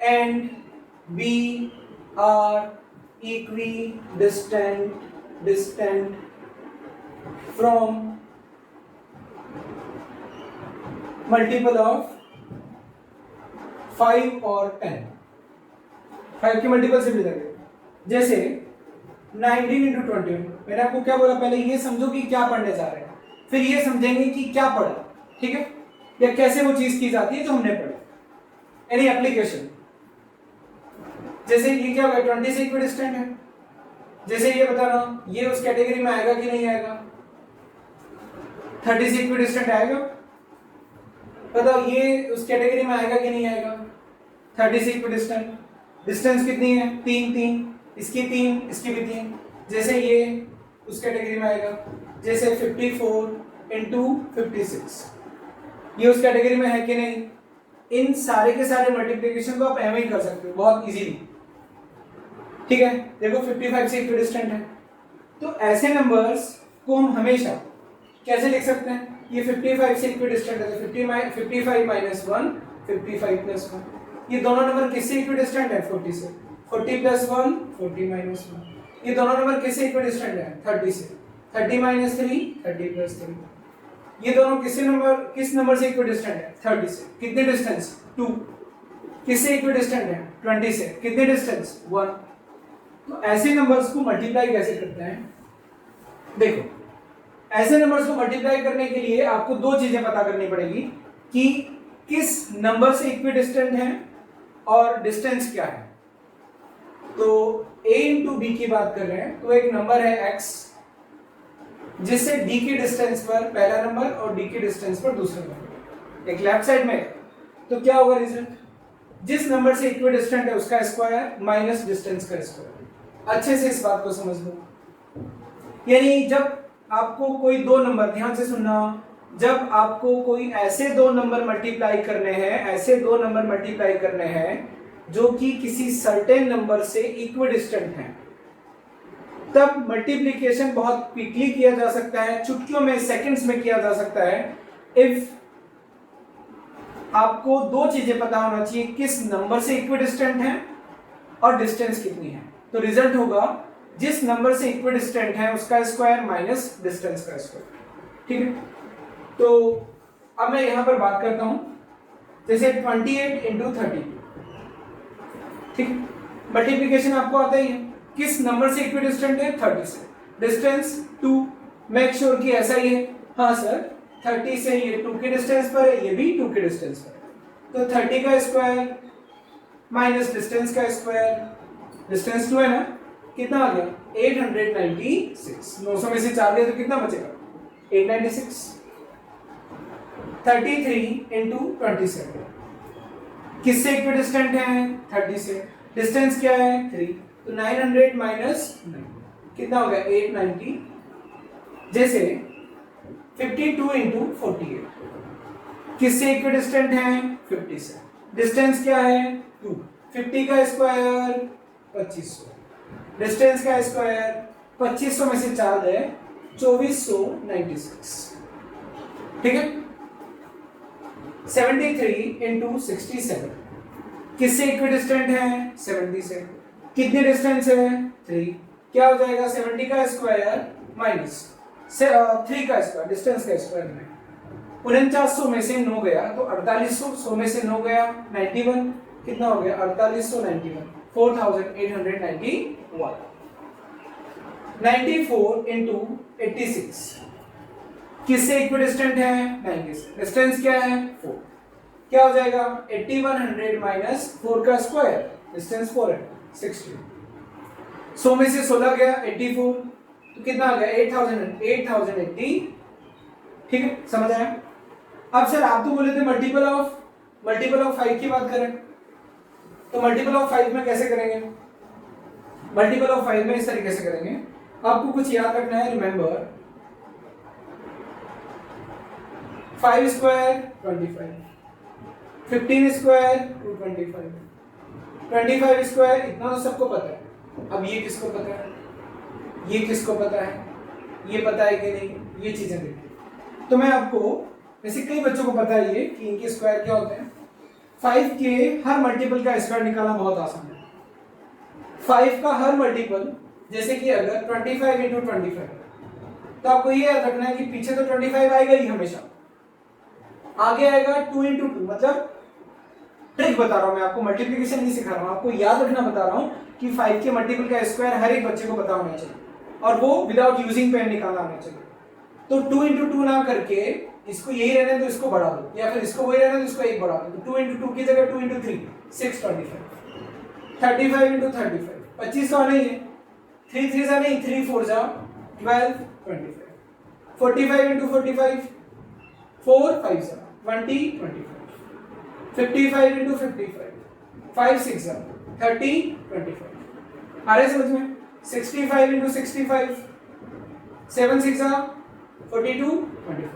and b are distant from multiple of 5 और 10, 5 के मल्टीपल से भी लगे। जैसे 19 into 21, मैंने आपको क्या बोला, पहले ये समझो कि क्या पढ़ने जा रहे हैं, फिर ये समझेंगे कि क्या पढ़ा, ठीक है, या कैसे वो चीज की जाती है जो हमने पढ़ी, एनी एप्लीकेशन। जैसे ये क्या होगा, 20 से इक्विडिस्टेंट है, जैसे ये बताना ये उस कैटेगरी में आएगा कि नहीं आएगा, 30 से इक्विडिस्टेंट आएगा, बताओ ये उस कैटेगरी में आएगा कि नहीं आएगा, 30 से इक्विडिस्टेंट। डिस्टेंस कितनी है, 3 3, इसकी 3, इसकी भी 3, जैसे ये उस कैटेगरी में आएगा। जैसे 54 into 56, ये उस कैटेगरी में है कि नहीं। इन सारे के सारे मल्टीप्लिकेशन को आप ऐसे ही कर सकते हो बहुत इजीली, ठीक है। देखो 55 से इक्विडिस्टेंट है, तो ऐसे नंबर्स को हम हमेशा कैसे लिख सकते हैं, ये 55 से इक्विडिस्टेंट है, तो 55 माइनस 1, 55 प्लस 1। ये दोनों नंबर किससे इक्विडिस्टेंट है, 40 से, 40 प्लस 1, 40 माइनस 1। ये दोनों नंबर किससे इक्विडिस्टेंट है, 30 से, 30 माइनस 3, 30 प्लस 3। ये दोनों किस नंबर से इक्विडिस्टेंट है, 30 से, कितने डिस्टेंस, 2। किससे इक्विडिस्टेंट है, 20 से, कितने डिस्टेंस, 1। तो ऐसे नंबर्स को मल्टीप्लाई कैसे करते हैं, देखो ऐसे नंबर्स को मल्टीप्लाई करने के लिए आपको दो चीजें पता करनी पड़ेगी कि किस नंबर से इक्विडिस्टेंट है और डिस्टेंस क्या है। तो a इंटू बी की बात कर रहे हैं, तो एक नंबर है x जिससे d के डिस्टेंस पर पहला नंबर और d के डिस्टेंस पर दूसरा नंबर, एक लेफ्ट साइड में, तो क्या होगा रिजल्ट, जिस नंबर से इक्विडिस्टेंट है उसका स्क्वायर माइनस डिस्टेंस का स्क्वायर। अच्छे से इस बात को समझ लो, यानी जब आपको कोई दो नंबर, ध्यान से सुनना, जब आपको कोई ऐसे दो नंबर मल्टीप्लाई करने हैं, ऐसे दो नंबर मल्टीप्लाई करने हैं जो कि किसी सर्टेन नंबर से इक्विडिस्टेंट हैं, तब मल्टीप्लिकेशन बहुत क्विकली किया जा सकता है, चुटकियों में, सेकंड्स में किया जा सकता है। इफ आपको दो चीजें पता होना चाहिए, किस नंबर से इक्विडिस्टेंट है और डिस्टेंस कितनी है, तो रिजल्ट होगा जिस नंबर से इक्विडिस्टेंट है उसका स्क्वायर माइनस डिस्टेंस का स्क्वायर, ठीक है। तो अब मैं यहां पर बात करता हूं, जैसे 28 इंटू 32, ठीक है, मल्टीप्लिकेशन आपको आता ही है, किस नंबर से इक्विडिस्टेंट है, 30 से, डिस्टेंस 2, मेक श्योर कि ऐसा ही है, हाँ सर 30 से ये 2 के डिस्टेंस पर है, ये भी 2 के डिस्टेंस पर है, तो 30 का स्क्वायर माइनस डिस्टेंस का स्क्वायर, डिस्टेंस 2 है ना, कितना आ गया 896, 900 में से 4 दिया तो कितना बचेगा 896। 33 इंटू 27, किससे इक्विडिस्टेंट है, 30 से, डिस्टेंस क्या है 3, तो 900 माइनस 9 कितना हो गया 890। जैसे 52 इंटू 48, किससे इक्विडिस्टेंट है, 50 से, डिस्टेंस क्या है 2, 50 का स्क्वायर 2500, डिस्टेंस का स्क्वायर 2500 में से 4 है 2496, ठीक है। 73 इंटू 67, किससे इक्विडिस्टेंट है, 70 से, कितनी डिस्टेंस है 3, क्या हो जाएगा 70 का स्क्वायर माइनस 3 का स्क्वायर, डिस्टेंस का स्क्वायर में 4900 में से 9 गया तो 4800, 100 में से 9 गया 91, कितना हो गया 4891, 4891। 94 इंटू 86, किससे इक्विडिस्टेंट है, 90 से, डिस्टेंस क्या है 4, क्या हो जाएगा 8100 माइनस 4 का स्क्वायर, डिस्टेंस 4 है 60, 100 में से 16 गया 84, तो कितना आ गया 8080, ठीक है, समझ आया। अब सर आप तो बोले थे मल्टीपल ऑफ मल्टीपल ऑफ 5 की बात करें तो मल्टीपल ऑफ 5 में कैसे करेंगे? मल्टीपल ऑफ 5 में इस तरीके से करेंगे, आपको कुछ याद रखना है। रिमेंबर 5 स्क्वायर 25, 15 स्क्वायर 225, 25 स्क्वायर, इतना तो सबको पता है। अब ये किसको पता है, ये किसको पता है, ये पता है कि नहीं, ये चीजें देखिए। तो मैं आपको, वैसे कई बच्चों को पता है ये कि इनके स्क्वायर क्या होते हैं। 5 के हर मल्टीपल का स्क्वायर निकालना बहुत आसान है। 5 का हर मल्टीपल, जैसे कि अगर 25 इंटू 25, तो आपको ये याद रखना है कि पीछे तो 25 आएगा ही हमेशा, आगे आएगा 2 इंटू 2, मतलब ट्रिक बता रहा हूं मैं आपको, मल्टीप्लिकेशन नहीं सिखा रहा हूं, आपको याद रखना बता रहा हूं कि 5 के मल्टीपल का स्क्वायर हर एक बच्चे को पता होना चाहिए, और वो विदाउट यूजिंग पेन निकालना आना चाहिए। तो 2 इंटू 2 ना करके इसको यही रहने तो इसको बढ़ा दो, या फिर इसको वही रहने तो इसको एक बढ़ा दो। तो 2 इंटू 2 की जगह 2 इंटू 3 625, 35 इंटू 35 25 तो आना ही है, 3 3 सा नहीं, 3 4 जा 12 25, 45 इंटू 45 4 5 जा 20 25, 55 इंटू 55 5 6 जा 30 25। आ रहे समझ में? 65 इंटू 65 7 6 जा 42 25,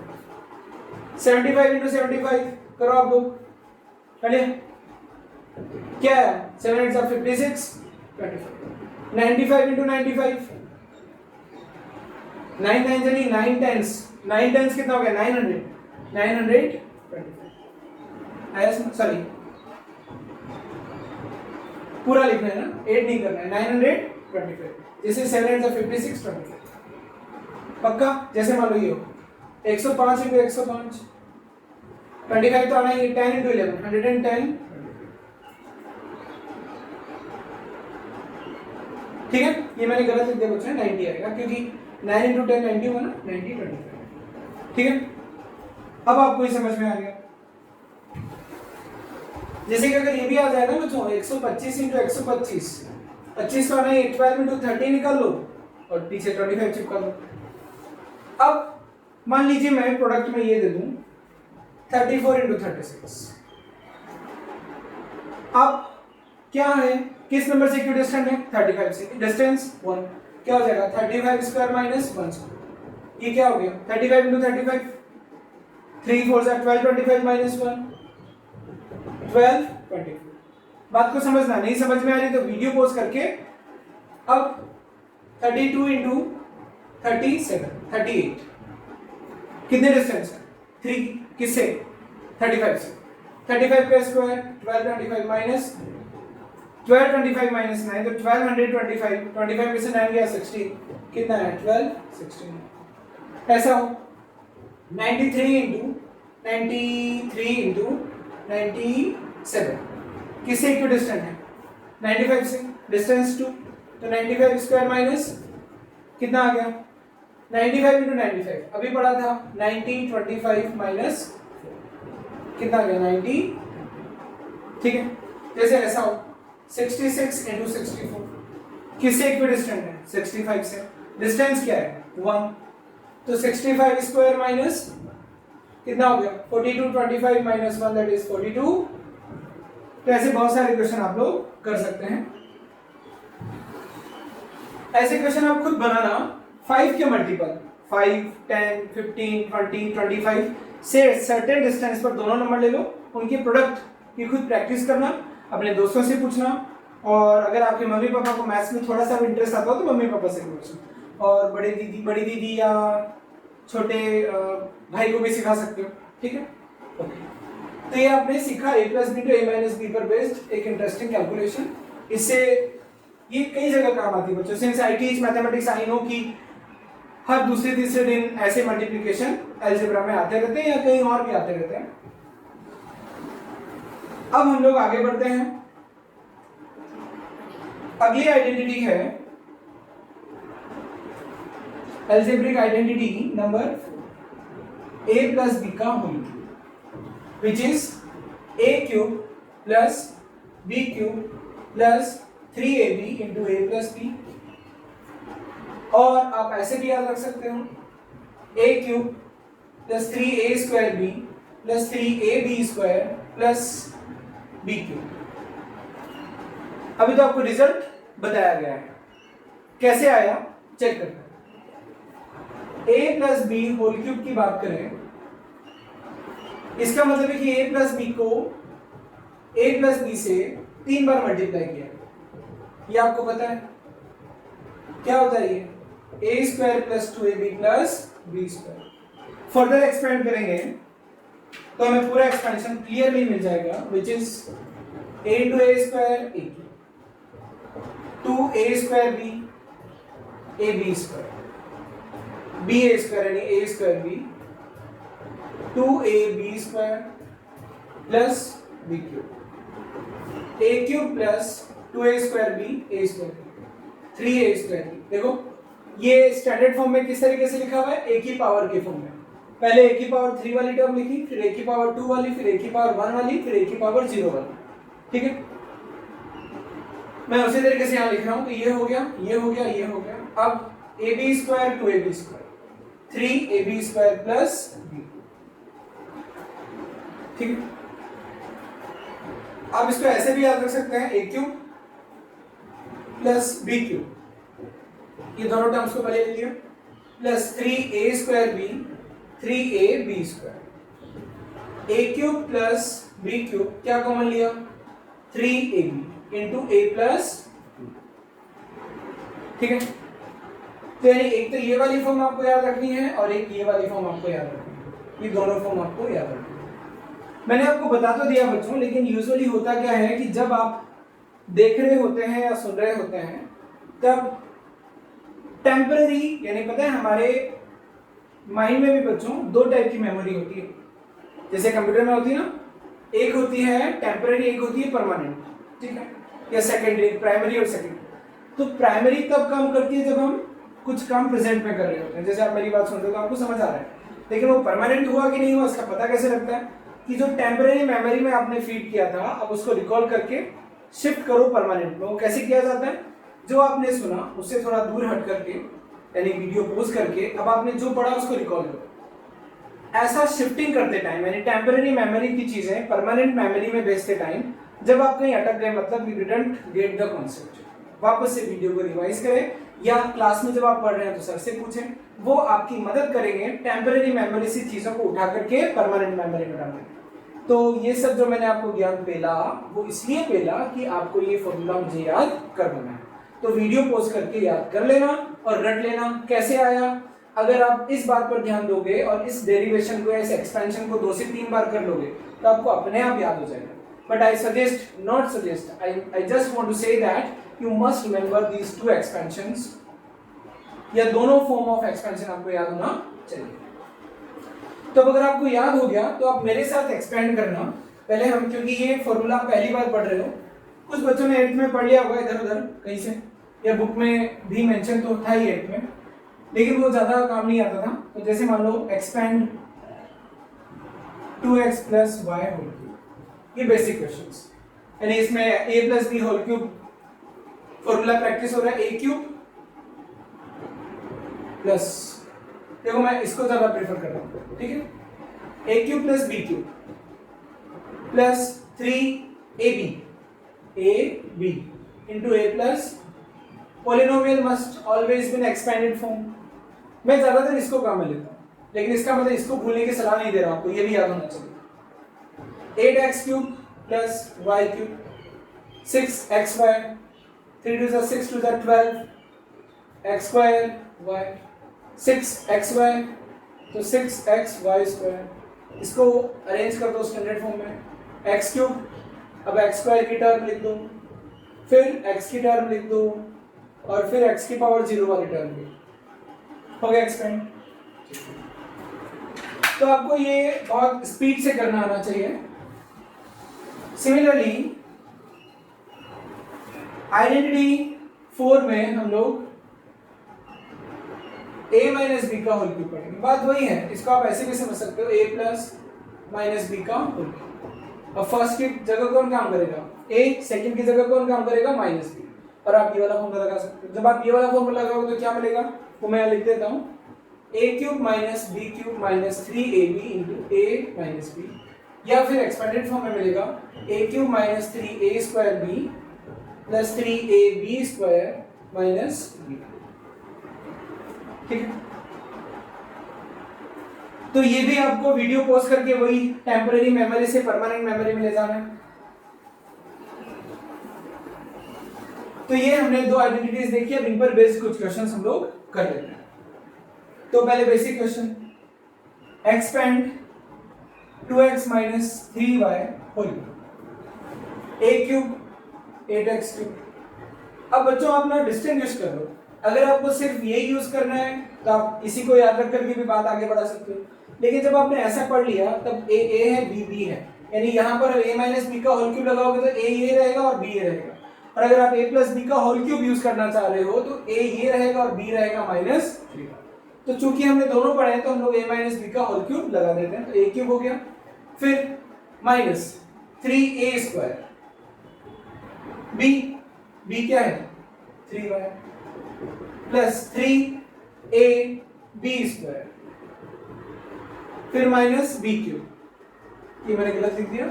75 इंटू 75 करो आप लोग, चलिए क्या है, 7 8 जा 56 25, 95 इंटू 95 9 9 जा नहीं 9 टेंस, 9 टेंस कितना हो गया 900 925। आया सॉरी, पूरा लिखना है ना, 8 नहीं करना है, 925, जैसे 7 8 जा 56 25, पक्का? जैसे मान लो ये हो 105 इंटू 105 25 तो आना ही, 10 इंटू 11 110, ठीक है? ये मैंने गलत लिख दिया बच्चों, 90 आएगा क्योंकि 9 इंटू 10 90 हुआ ना, 90 25, ठीक है? अब आपको ये समझ में आ गया। जैसे कि अगर ये भी आ जाए ना बच्चों 125 इंटू 125 25 तो आना ही, 12 इंटू 30 निकाल लो और पीछे 25 चिपका दो। अब मान लीजिए मैं प्रोडक्ट में ये दे दूं 34 इंटू 36, अब क्या है, किस नंबर से क्यों डिस्टेंस है, 35 से, डिस्टेंस 1, क्या हो जाएगा 35 स्क्वायर माइनस 1 स्क्वायर, ये क्या हो गया 35 इंटू 35 3 4 जा 12 25 माइनस 1 12 24। बात को समझना, नहीं समझ में आ रही तो वीडियो पॉज करके, अब 32 इंटू 37 38, कितने डिस्टेंस है 3, किससे 35 से, 35 का स्क्वायर 12 25 माइनस 12 25 माइनस 9, तो 1225, 25 में से 9 गया 16, कितना है 12 16। ऐसा हो 93 इंटू 97, किससे इक्वल डिस्टेंस है 95 से, डिस्टेंस 2, तो 95 स्क्वायर माइनस कितना आ गया 95 इंटू 95, अभी पढ़ा था 90 25 माइनस कितना आ गया 90, ठीक है? जैसे ऐसा हो 66 इंटू 64, किससे इक्वल डिस्टेंस है 65 से, डिस्टेंस क्या है 1, तो 65 स्क्वायर माइनस कितना हो गया 42 25 माइनस 1 दैट इज 42। तो ऐसे बहुत सारे क्वेश्चन आप लोग कर सकते हैं। ऐसे क्वेश्चन आप खुद बनाना, 5 के मल्टीपल 5 10 15 20 25 से सर्टेन डिस्टेंस पर दोनों नंबर ले लो, उनके प्रोडक्ट की खुद प्रैक्टिस करना, अपने दोस्तों से पूछना, और अगर आपके मम्मी पापा को मैथ्स में थोड़ा सा भी इंटरेस्ट आता हो तो मम्मी पापा से पूछना, और बड़ी दीदी या छोटे भाई को भी सिखा सकते हो, ठीक है? ओके, तो ये आपने सीखा a plus b to a minus b पर बेस्ड एक इंटरेस्टिंग कैलकुलेशन। इससे ये कई जगह काम आती है बच्चों, since I teach mathematics I know कि हर दूसरे तीसरे दिन ऐसे मल्टीप्लिकेशन अलजेब्रा में आते रहते हैं या कहीं और भी आते रहते हैं। अब हम लोग आगे बढ़ते हैं, अगली आइडेंटिटी है algebraic identity number a plus b का whole cube, which is a cube plus b cube plus 3ab into a plus b, और आप ऐसे भी याद रख सकते हो a cube plus 3a square b plus 3ab square plus b cube. अभी तो आपको रिजल्ट बताया गया है, कैसे आया चेक करते हैं। a plus B whole cube की बात करें, इसका मतलब है कि a प्लस बी को a प्लस बी से 3 बार मल्टीप्लाई किया, ये आपको पता है क्या होता है ये a square plus 2ab plus B square. Further expand करेंगे तो हमें पूरा एक्सपेंशन क्लियरली मिल जाएगा, which is a into a square a two a square b a b square b a square यानी a square b two a b square plus b cube a cube plus 2a square b a square 3a square b. देखो ये स्टैंडर्ड फॉर्म में किस तरीके से लिखा हुआ है, a की पावर के फॉर्म में। पहले a की पावर 3 वाली टर्म लिखी, फिर a की पावर 2 वाली, फिर a की पावर 1 वाली, फिर a की पावर 0 वाली। ठीक है, मैं उसी तरीके से यहाँ लिख रहा हूँ कि ये हो गया, ये हो गया, ये हो गया। अब a b square 2ab square 3ab square plus b। ठीक है, आप इसको ऐसे भी याद रख सकते हैं, a cube plus b cube, ये दोनों टर्म्स को पहले ले लिया, plus 3a square b 3ab square a cube plus b cube, क्या कॉमन लिया 3ab इंटू a प्लस। ठीक है, तो यानी एक तो ये वाली फॉर्म आपको याद रखनी है और एक ये वाली फॉर्म आपको याद रखनी है, ये दोनों फॉर्म आपको याद रखनी है। मैंने आपको बता तो दिया बच्चों, लेकिन यूजुअली होता क्या है कि जब आप देख रहे होते हैं या सुन रहे होते हैं तब टेम्पररी, यानी पता है हमारे माइंड में भी बच्चों 2 टाइप की मेमोरी होती है, जैसे कंप्यूटर में होती है ना, एक होती है टेम्पररी, एक होती है परमानेंट। ठीक है, या सेकेंडरी, प्राइमरी और सेकेंडरी। तो प्राइमरी तब काम करती है जब हम कुछ काम प्रेजेंट में कर रहे होते हैं, जैसे आप मेरी बात सुन रहे हो तो आपको समझ आ रहा है, लेकिन वो परमानेंट हुआ कि नहीं हुआ इसका पता कैसे लगता है कि जो टेम्पररी मेमोरी में आपने फीड किया था अब उसको रिकॉल करके शिफ्ट करो परमानेंट में। वो कैसे किया जाता है, जो आपने सुना उससे थोड़ा दूर हट करके यानी वीडियो पॉज करके अब आपने जो पढ़ा उसको रिकॉल करो। ऐसा शिफ्टिंग करते टाइम यानी टेम्पररी मेमोरी की चीजें परमानेंट मेमोरी में भेजते टाइम जब आप कहीं अटक गए, मतलब you didn't get the concept, वापस से वीडियो को रिवाइज करें या क्लास में जब आप पढ़ रहे हैं तो सर से पूछें, वो आपकी मदद करेंगे टेम्पररी मेमोरी से चीजों को उठा करके परमानेंट मेमोरी में डालने। तो ये सब जो मैंने आपको ज्ञान पेला वो इसलिए पेला कि आपको ये फॉर्मूला मुझे याद करना है, तो वीडियो पॉज करके याद कर लेना और रट लेना कैसे आया। अगर आप इस बात पर ध्यान दोगे और इस डेरिवेशन को या इस एक्सपेंशन को 2 से 3 बार कर लोगे तो आपको अपने आप याद हो जाएगा। But I suggest, not suggest, I just want to say that you must remember these 2 expansions, या दोनों फॉर्म ऑफ एक्सपेंशन आपको याद होना चाहिए। तो अगर आपको याद हो गया तो आप मेरे साथ एक्सपेंड करना। पहले हम, क्योंकि ये फॉर्मूला पहली बार पढ़ रहे हो, कुछ बच्चों ने 8th में पढ़ लिया होगा इधर उधर कहीं से, या बुक में भी मेंशन तो था ही 8th में, लेकिन वो ज्यादा काम नहीं आता था। तो जैसे मान लो expand 2x plus y whole cube, ये बेसिक क्वेश्चंस, यानी इसमें a plus B whole cube formula practice हो रहा है, a क्यूब प्लस, देखो मैं इसको ज्यादा प्रेफर कर रहा हूँ, ठीक है, a cube plus b cube plus 3ab ab into a plus polynomial must always be in expanded form. मैं ज्यादातर इसको काम में लेता हूँ, लेकिन इसका मतलब इसको भूलने की सलाह नहीं दे रहा हूँ, आपको ये भी याद होना चाहिए। 8x cube plus y cube 6xy 3 to the 6 to the 12 x square y 6xy तो 6xy स्क्वायर, इसको अरेंज कर दो स्टैंडर्ड फॉर्म में। x क्यूब, अब x स्क्वायर की टर्म लिख दो, फिर x की टर्म लिख दो और फिर x की पावर 0 वाली टर्म भी हो गया एक्सपेंड। तो आपको ये बहुत स्पीड से करना आना चाहिए। सिमिलरली आइडेंटिटी 4 में हम लोग a माइनस बी का होल क्यूब पढ़ेंगे। बात वही है, इसको आप ऐसे भी समझ सकते हो, a प्लस माइनस बी का होल क्यूब। अब फर्स्ट की जगह कौन काम करेगा a, सेकंड की जगह कौन काम करेगा माइनस बी, और आप ये वाला फॉर्मूला लगा सकते हो। जब आप ये वाला फॉर्मूला लगाओगे तो क्या मिलेगा, वो मैं यहाँ लिख देता हूँ, a cube minus b cube minus 3ab into A minus b, या फिर एक्सपेंडेड फॉर्म में मिलेगा a cube minus 3a square b plus 3ab square minus B. ठीक है, तो ये भी आपको वीडियो पॉज करके वही टेम्पररी मेमोरी से परमानेंट मेमोरी में ले जाना है। तो ये हमने दो आइडेंटिटीज देखी, अब इन पर बेस्ड कुछ क्वेश्चंस हम लोग कर लेते हैं। तो पहले basic question, expand 2x minus 3y whole a cube 8x cube. अब बच्चों आप ना डिस्टिंग्विश कर लो, अगर आपको सिर्फ ये यूज करना है तो आप इसी को याद रख करके भी बात आगे बढ़ा सकते हो, लेकिन जब आपने ऐसा पढ़ लिया तब a a है b b है, यानी यहाँ पर a माइनस बी का होल क्यूब लगाओगे तो a ये रहेगा और b ये रहेगा, और अगर आप a प्लस बी का होल क्यूब यूज करना चाह रहे हो तो a ये रहेगा और b रहेगा माइनस 3। तो चूंकि हमने दोनों पढ़े हैं तो हम लोग a माइनस बी का होल क्यूब लगा देते हैं, तो a क्यूब हो गया, फिर माइनस 3a स्क्वायर, b क्या है 3y, प्लस 3ab स्क्वायर, फिर माइनस b क्यूब, ये मैंने गलत लिख दिया,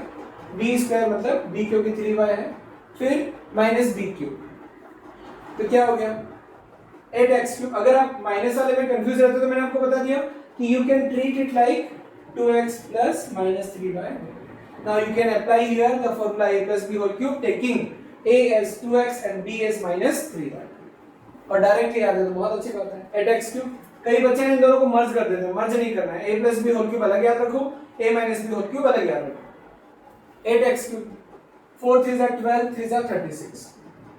b स्क्वायर मतलब b क्योंकि 3y है, फिर माइनस b क्यूब, तो क्या हो गया 8x क्यूब। अगर आप माइनस वाले में कंफ्यूज रहते हो तो मैंने आपको बता दिया कि you can treat it like 2x plus minus 3y। Now you can apply here the formula a plus b whole cube taking a as 2x and b as minus 3y, और डायरेक्टली याद है तो बहुत अच्छी बात है। 8x क्यूब, कई बच्चे इन दोनों को मर्ज कर देते हैं, मर्ज नहीं करना है, a plus b whole cube अलग याद रखो, a minus b whole cube अलग याद रखो। 8x क्यूब 4 3 जा 12 3 जा 36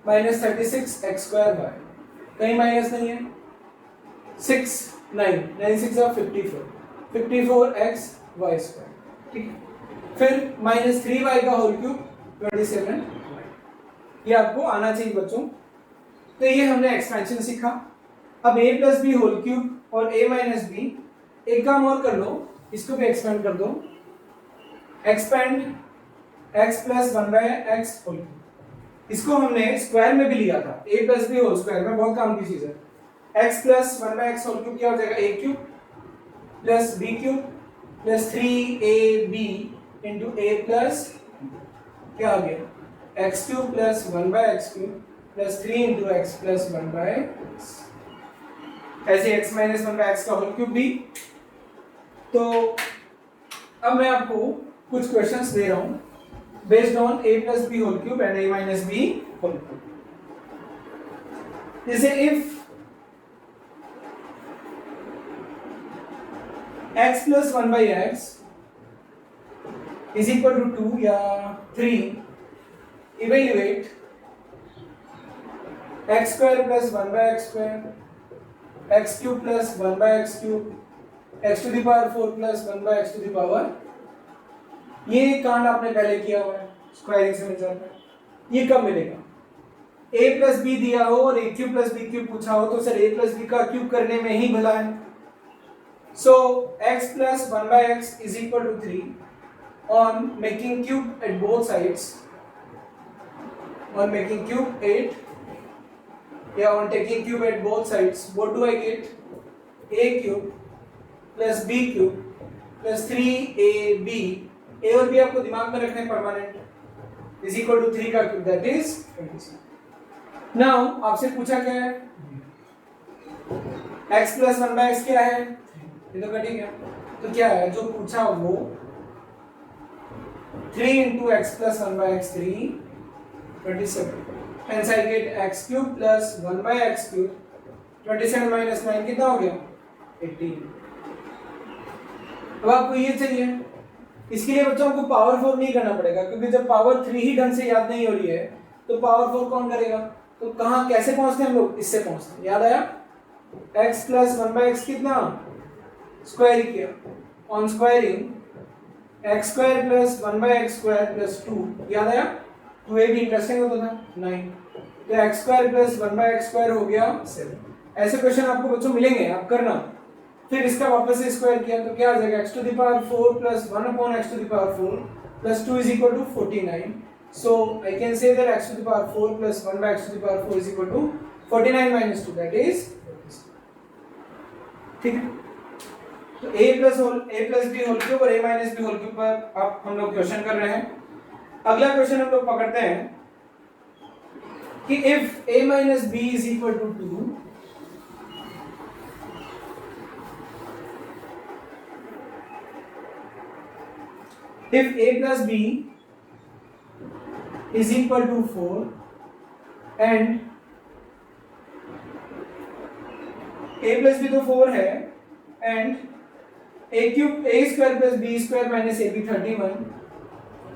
माइनस 36 x स्क्वायर y, कहीं माइनस नहीं है, 6 9 9 6 जा 54 54x y स्क्वायर, ठीक है, फिर माइनस 3y का होल क्यूब 27, ये आपको आना चाहिए बच्चों। तो ये हमने एक्सपेंशन सीखा। अब a plus B whole cube और a माइनस बी, एक काम और कर लो, इसको भी एक्सपेंड कर दो, expand x plus 1/x whole cube, इसको हमने स्क्वायर में भी लिया था, a plus B whole square में, बहुत काम की चीज है। x plus 1/x whole cube क्या हो जाएगा a cube plus b cube plus 3ab into a plus क्या आ गया x cube plus 1/x cube plus 3 into x plus 1/x, ऐसे x माइनस 1/x का होल क्यूब भी। तो अब मैं आपको कुछ क्वेश्चंस दे रहा हूं based on a plus b whole cube and a minus b whole cube. जैसे if x plus 1 by x is equal to 2 या 3, evaluate x square plus 1 by x square x cube plus 1 by x cube x to the power 4 plus 1 by x to the power, ये कांड आपने पहले किया हुआ है, स्क्वायरिंग से मिल जाता है। ये कब मिलेगा, a प्लस बी दिया हो और a cube plus b cube पूछा हो तो सर a प्लस बी का क्यूब करने में ही भला है। So x plus 1/x is equal to 3 on making cube at both sides, on making cube 8 या on taking cube at both sides, what do I get a cube plus b cube plus 3ab, a और b आपको दिमाग में रखना है परमानेंट, इज इक्वल टू 3 का क्यूब दैट इज 27। नाउ आपसे पूछा क्या है x प्लस 1/x क्या है, ये तो कट ही गया, तो क्या है जो पूछा वो 3 into x plus 1/x 3 27, hence I get x cube plus 1/x cube 27 minus 9 कितना हो गया 18। अब आपको ये चाहिए, इसके लिए बच्चों को पावर 4 नहीं करना पड़ेगा, क्योंकि जब पावर 3 ही ढंग से याद नहीं हो रही है तो पावर 4 कौन करेगा। तो कहां कैसे पहुंचते हैं हम लोग, इससे पहुंचते हैं, याद आया x प्लस 1/x कितना स्क्वायर किया, on squaring x square plus 1/x square plus 2, याद आया 2a भी इंटरेस्टिंग होता था 9, तो x square plus 1/x square हो गया 7। ऐसे क्वेश्चन आपको बच्चों मिलेंगे, आप करना। फिर इसका वापस से स्क्वायर किया तो क्या आ जाएगा x to the power 4 plus 1 upon x to the power 4 plus 2 is equal to 49. So I can say that x to the power 4 plus 1 by x to the power 4 is equal to 49 minus 2, that is 46. ठीक है। तो a plus B whole cube और a minus B whole cube पर आप हम लोग क्वेश्चन कर रहे हैं। अगला क्वेश्चन हम लोग पकड़ते हैं कि if a minus b is equal to 2, if a plus b is equal to 4 and a plus b तो 4 है and a cube a square plus B square minus A b 31,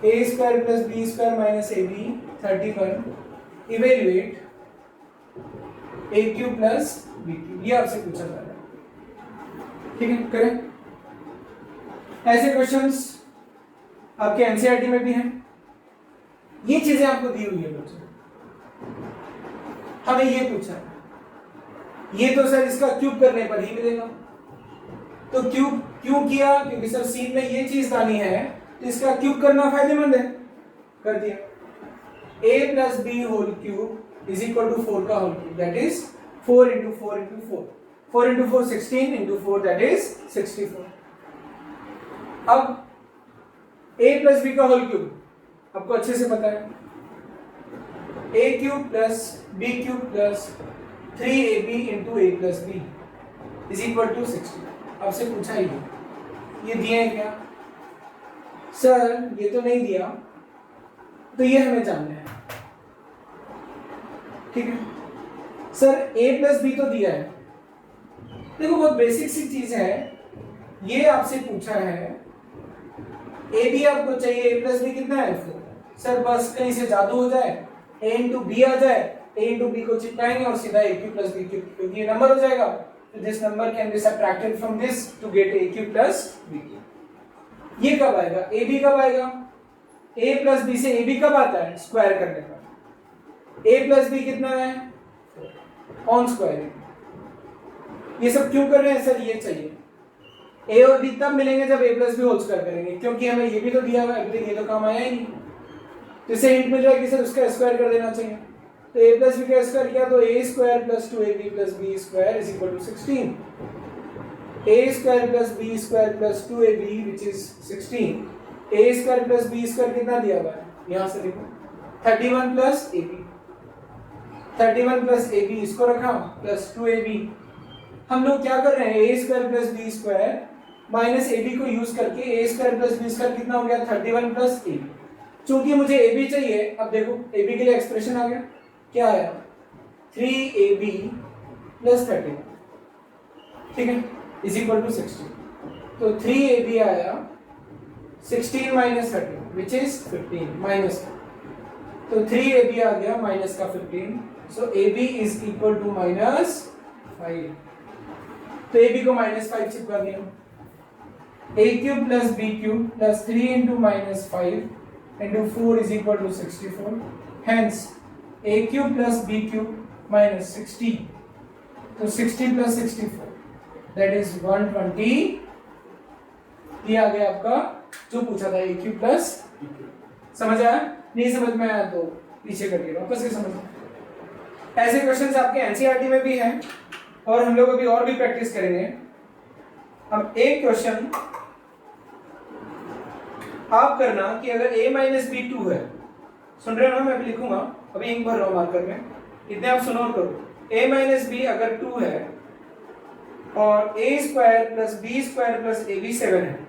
a square plus B square minus A b 31, evaluate a cube plus b cube. ये आपसे पूछा जा रहा है, ठीक है, करें। ऐसे क्वेश्चंस आपके एनसीईआरटी में भी हैं। ये चीजें आपको दी हुई है बच्चों, हमें ये पूछा है, ये तो सर इसका क्यूब करने पर ही मिलेगा। तो क्यूब क्यों किया? क्योंकि सर सीन में ये चीज लानी है तो इसका क्यूब करना फायदेमंद है, कर दिया। a plus B whole cube is equal to 4 का whole cube, that is 4 into 4 into 4, 4 into 4 16 into 4 that is 64। अब a प्लस बी का होल क्यूब आपको अच्छे से पता है, a cube plus b cube plus 3ab into a plus b is equal to 60। आपसे पूछा ही ये दिया है क्या? सर ये तो नहीं दिया, तो ये हमें जानना है, ठीक है। सर a प्लस बी तो दिया है, देखो बहुत बेसिक सी चीज है, ये आपसे पूछा है ए बी आपको चाहिए, ए प्लस बी कितना है 4। सर बस कहीं से जादू हो जाए, ए इंटू बी आ जाए, ए इंटू बी को चिपकाएंगे और सीधा a cube plus b cube, क्योंकि ये नंबर हो जाएगा। This number can be subtracted from this to get a cube plus b cube. ये कब आएगा? ए बी कब आएगा? ए प्लस बी से ए बी कब आता है? स्क्वायर करने पर। ए प्लस बी कितना है? On squaring. ये सब क्यों कर रहे हैं सर? ये चाहिए। ए और बी तब मिलेंगे जब ए प्लस बी होल स्क्वायर करेंगे, क्योंकि हमें ये भी तो दिया हुआ है, अभी तक ये तो काम आया ही नहीं। तो इसे हिंट मिल जाएगी सर उसका स्क्वायर कर देना चाहिए। तो ए प्लस बी का स्क्वायर किया तो a square plus 2ab plus B square is equal to 16। A square plus B square plus 2ab which is 16। A square plus B square कितना दिया हुआ है? यहाँ से देखो 31 प्लस ab, 31 प्लस ab इसको रखा प्लस 2ab। हम लोग क्या कर रहे हैं? A square plus B square minus A b को यूज करके a square plus B square कितना हो गया? 31 प्लस ए बी। चूंकि मुझे ए बी चाहिए, अब देखो ए बी के लिए एक्सप्रेशन आ गया, क्या आया? 3ab प्लस 31, ठीक है, इज इक्वल टू 60। तो 3ab आया 16 माइनस 30 विच इज 15 माइनस, तो 3ab आ गया माइनस का 15, so ab is equal to minus 5। तो ab को माइनस 5 चिपका दिया। a cube plus b cube plus 3 into minus 5 into 4 is equal to 64। Hence a cube plus b cube minus 60, तो 60 प्लस 64 दैट इज 120। ये आ गया आपका जो पूछा था a cube plus b cube. समझ आया? नहीं समझ में आया तो पीछे करके वापस से समझ। ऐसे क्वेश्चंस आपके एनसीईआरटी में भी हैं और हम लोग अभी और भी प्रैक्टिस करेंगे। अब एक क्वेश्चन आप करना कि अगर a माइनस बी 2 है, सुन रहे हो ना? मैं अभी लिखूंगा, अभी इंक भर रहा हूं मार्कर में, इतने आप सुनो और करो। a माइनस बी अगर 2 है और a square plus B square plus a b 7 है,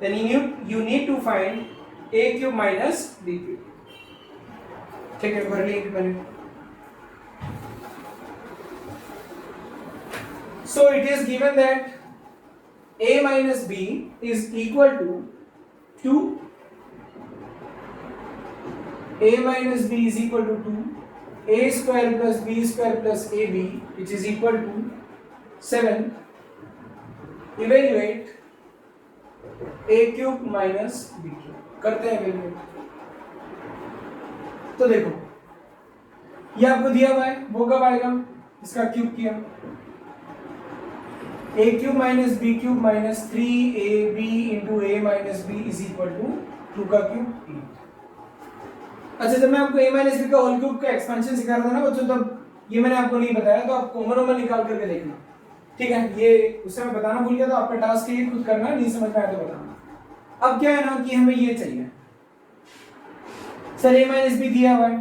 then you need to find a cube minus b cube. ठीक है, भर लिया मैंने। So it is given that a minus b is equal to 2, a minus b is equal to 2, a square plus b square plus ab which is equal to 7, evaluate a cube minus b cube। करते हैं evaluate। तो देखो ये आपको दिया हुआ है, वो कब आएगा? इसका क्यूब किया, a cube minus b cube minus 3ab into a minus b is equal to 2 का क्यूब 8। अच्छा, जब मैं आपको a माइनस b का होल क्यूब का एक्सपेंशन सिखा रहा था ना बच्चों, तब ये मैंने आपको नहीं बताया, तो आप कॉमन निकाल करके देखना। ठीक है, ये उससे मैं बताना भूल गया, तो आपका टास्क है खुद करना, नहीं समझ में आया तो बताना। अब क्या है ना कि हमें ये चाहिए, सर a माइनस बी दिया हुआ है,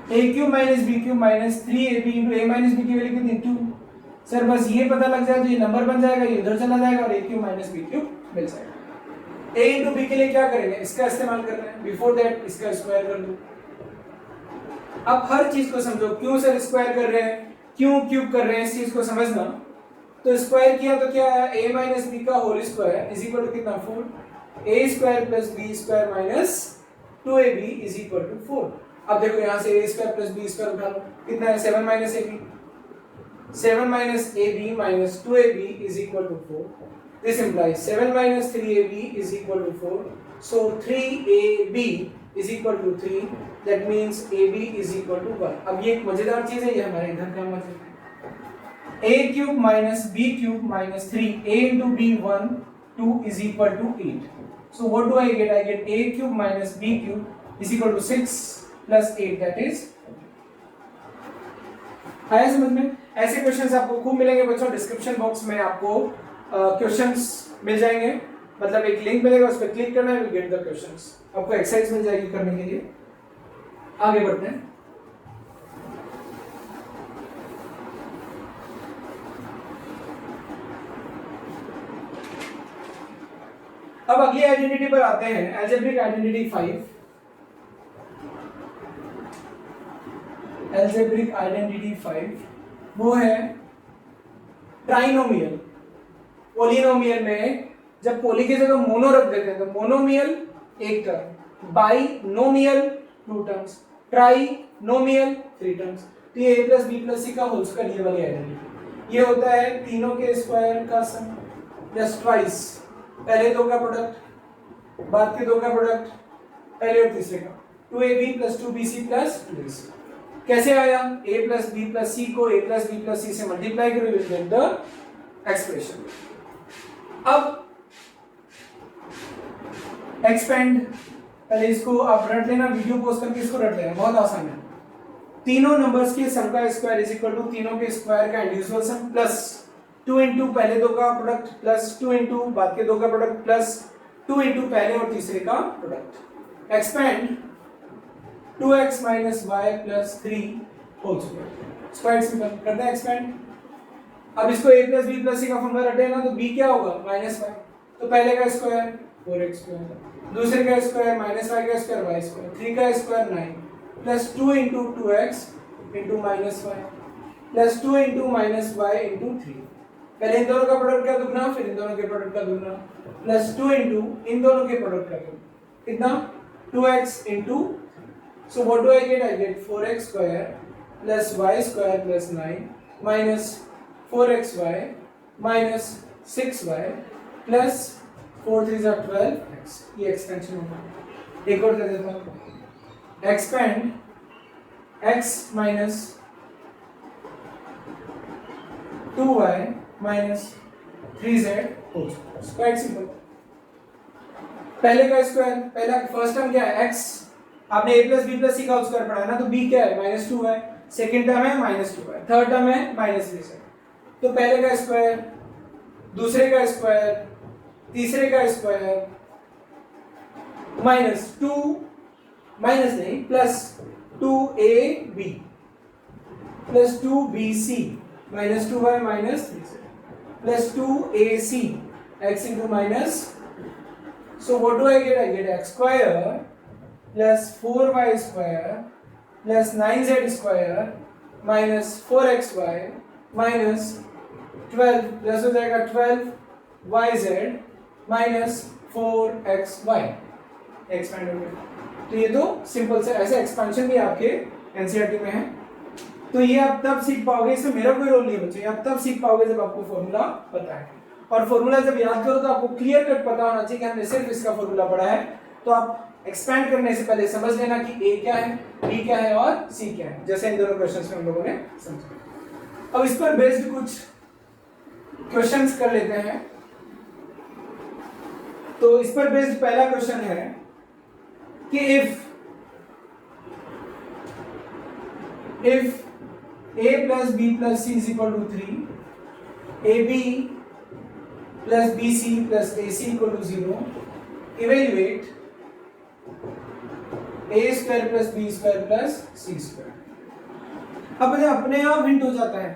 a cube minus b cube minus 3ab into a minus b की वैल्यू कितनी 2। सर बस ये पता लग जाए तो ये नंबर बन जाएगा, ये उधर चला जाएगा और a cube minus b cube मिल जाएगा। a इंटू बी के लिए क्या करेंगे, इसका इस्तेमाल कर रहे हैं, बिफोर दैट इसका स्क्वायर कर दो। अब हर चीज को समझो, क्यों सर स्क्वायर कर रहे हैं, क्यों क्यूब कर रहे हैं, इस चीज को समझना। तो स्क्वायर किया तो क्या है, a माइनस बी का whole square is equal to कितना 4, a square plus B square minus 2ab is equal to 4। अब देखो यहाँ से a square plus B square उठा लो, कितना है 7 minus ab, 7 minus ab minus 2ab is equal to 4। This implies 7 minus 3ab is equal to 4, so 3ab is equal to 3, that means AB is equal to 1। अब ये एक मजेदार चीज है, ये हमारे इधर काम आ सकती है। a cube minus b cube minus 3a into b 1 2 is equal to 8। so what do I get? I get a cube minus b cube is equal to 6 plus 8, that is। आया समझ में? ऐसे क्वेश्चंस आपको खूब मिलेंगे बच्चों, डिस्क्रिप्शन बॉक्स में आपको क्वेश्चंस मिल जाएंगे, मतलब एक लिंक मिलेगा, उस पर क्लिक करना है, विल गेट द क्वेश्चंस, आपको एक्सरसाइज मिल जाएगी करने के लिए। आगे बढ़ते हैं। अब अगली आइडेंटिटी पर आते हैं, अलजेब्रिक आइडेंटिटी 5। अलजेब्रिक आइडेंटिटी 5 वो है ट्राइनोमियल। पोलिनोमियल में जब पोली की जगह मोनो रख देते हैं तो मोनोमियल एक term, binomial 2 terms, trinomial 3 terms. तो ये a plus b plus c का होल स्क्वायर, ये वाली आइडेंटिटी, ये होता है तीनों के स्क्वायर का सम प्लस ट्वाइस, पहले दो का प्रोडक्ट, बाद के दो का प्रोडक्ट, पहले और तीसरे का, 2ab plus 2bc plus 2ac। कैसे आया, a प्लस बी प्लस सी को a प्लस बी प्लस सी से मल्टीप्लाई करो, विल गेट द एक्सप्रेशन। अब एक्सपेंड, पहले इसको आप रट लेना, वीडियो पोस्ट करके इसको रट लेना, बहुत आसान है। तीनों नंबर्स के सम का स्क्वायर इज इक्वल टू तीनों के स्क्वायर का इंडिविजुअल सम प्लस 2 इंटू पहले दो का प्रोडक्ट प्लस 2 इंटू बाद के दो का प्रोडक्ट प्लस 2 इंटू पहले और तीसरे का product. Expand 2x minus y plus 3 whole square, square simple करते हैं एक्सपेंड। अब इसको a plus b plus c का फॉर्मूला रटे ना, तो b क्या होगा माइनस वाई, तो पहले का स्क्वायर 4x स्क्वायर, दूसरे का स्क्वायर माइनस वाई का स्क्वायर वाई स्क्वायर, 3 का square 9 plus 2 into 2x into minus y plus 2 into minus y into 3, पहले इन दोनों का प्रोडक्ट का दुगना फिर इन दोनों के प्रोडक्ट का दुगना प्लस 2 इंटू इन दोनों के प्रोडक्ट का दुगना, कितना 2x into, so what do I get? I get 4x square plus y square plus 9 minus 4xy minus 6y plus 4 3s are 12x। ये एक्सपेंशन होगा। एक और दे देता हूँ, expand x minus 2y minus 3z whole square, quite simple. पहले का स्क्वायर, पहला फर्स्ट टर्म क्या है x, आपने a plus b plus c का स्क्वायर पढ़ा है ना, तो b क्या है माइनस 2 है, सेकेंड टर्म है माइनस 2 है, थर्ड टर्म है माइनस 3 है। तो पहले का स्क्वायर, दूसरे का स्क्वायर, तीसरे का स्क्वायर माइनस 2, माइनस नहीं plus 2ab plus 2bc minus 2y minus 3 plus 2ac x into minus, so what do I get? I get x square plus 4y square plus 9z square minus 4xy minus 12 plus हो जाएगा 12yz minus 4xy, एक्सपेंड हो गया। तो ये तो सिंपल से ऐसे एक्सपेंशन भी आपके एनसीईआरटी में है, तो ये आप तब सीख पाओगे, इसमें मेरा कोई रोल नहीं है बच्चे, आप तब सीख पाओगे जब आपको फॉर्मूला पता है। और फॉर्मूला जब याद करो तो आपको क्लियर कट पता होना चाहिए कि हमने सिर्फ इसका फॉर्मूला पढ़ा है, तो आप एक्सपेंड करने से पहले समझ लेना कि a क्या है, b क्या है और c क्या है, जैसे इन दोनों क्वेश्चंस में हम लोगों ने समझा। अब इस पर बेस्ड कुछ क्वेश्चंस कर लेते हैं। तो इस पर बेस्ड पहला क्वेश्चन है कि if a plus b plus c is equal to 3, ab plus bc plus ac equal to 0, evaluate a square plus b square plus c square। अब मुझे अपने आप हिंट हो जाता है,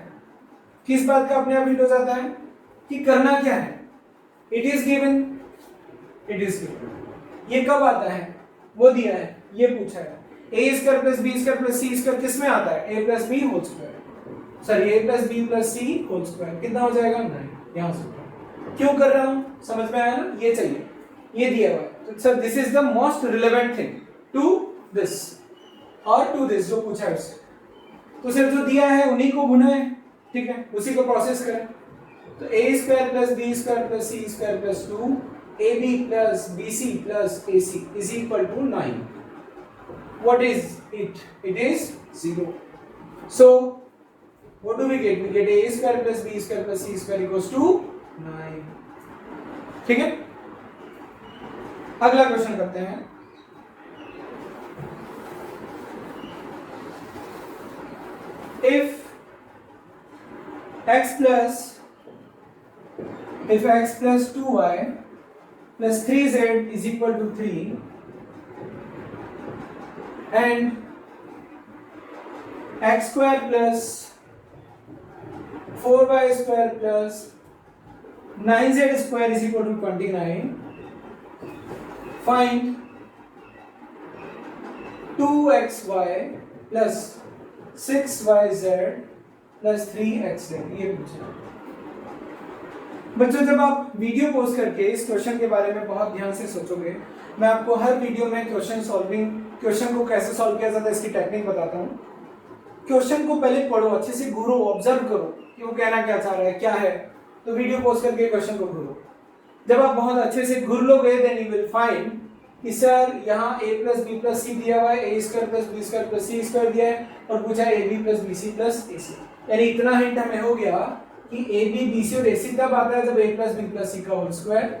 किस बात का अपने आप हिंट हो जाता है कि करना क्या है। It is given, it is given. ये कब आता है, वो दिया है, ये पूछा है। A square plus B square plus c square किस में आता है, a plus B whole square, sorry a plus b plus c whole square, कितना हो जाएगा 9। यहां से क्यों कर रहा हूं, समझ में आया ना, ये चाहिए, ये दिया हुआ है। तो sir this is the most relevant thing to this और टू दिस जो पूछा है उससे। तो सिर्फ जो दिया है उन्हीं को भुना है, ठीक है, उसी को प्रोसेस करें। तो a square plus B square plus c square plus 2 a b plus b c plus a c is equal to 9। What is it? It is 0. So what do we get? We get a square plus b square plus c square equals to 9। ठीक है, अगला क्वेश्चन करते हैं। If x plus 2y plus 3z is equal to 3 and x square plus 4y square plus 9z square is equal to 29, find 2xy plus 6yz plus 3xz। ये पूछा बच्चों, जब आप वीडियो पोस्ट करके इस क्वेश्चन के बारे में बहुत ध्यान से सोचोगे, मैं आपको हर वीडियो में क्वेश्चन को कैसे सॉल्व किया जाता है इसकी टेक्निक बताता हूँ। क्वेश्चन को पहले पढ़ो, अच्छे से घूरो, ऑब्जर्व करो कि वो कहना क्या चाह रहा है, क्या है। तो वीडियो पोस्ट करके क्वेश्चन को घूरो। जब आप बहुत अच्छे से घूर लोगे देन यू विल फाइंड कि सर यहाँ a plus b plus c दिया हुआ है, a square plus B square plus c square दिया है और पूछा है a b plus b c plus a c. यानी इतना हिंट हमें हो गया कि ए बी बी सी और ए सी तब आता है जब a plus b plus c का होल स्क्वायर,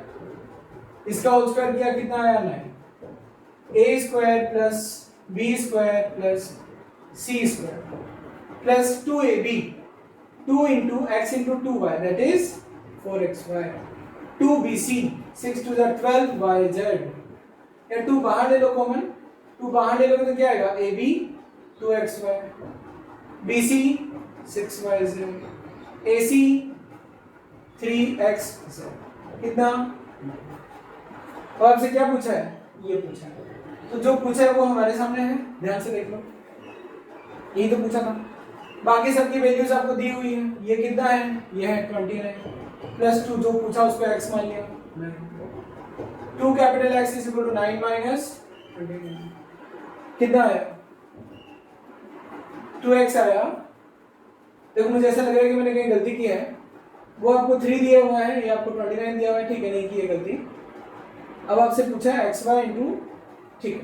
इसका होल स्क्वायर किया कितना आया 9, a square plus B square plus c square plus 2ab 2 into x into 2y that is 4xy 2bc 6 to the 12yz। या 2 बाहर ले लो कॉमन, 2 बाहर ले लोगे तो क्या आएगा ab 2xy bc 6yz ac 3xz। कितना, और आपसे क्या पूछा है, ये पूछा है। तो जो पूछा है वो हमारे सामने है, ध्यान से देख लो, यही तो पूछा था। बाकी सबकी वैल्यूज आपको दी हुई है। ये कितना है, ये है 29 प्लस 2 जो पूछा उसको x मान लिया 2 capital X is equal to 9 minus 29। कितना आया 2x आया। देखो मुझे ऐसा लग रहा है कि मैंने कहीं गलती की है, वो आपको 3 दिया हुआ है, ये आपको 29 दिया हुआ है, ठीक है, नहीं की है गलती। अब आपसे पूछा है xy इंटू, ठीक है,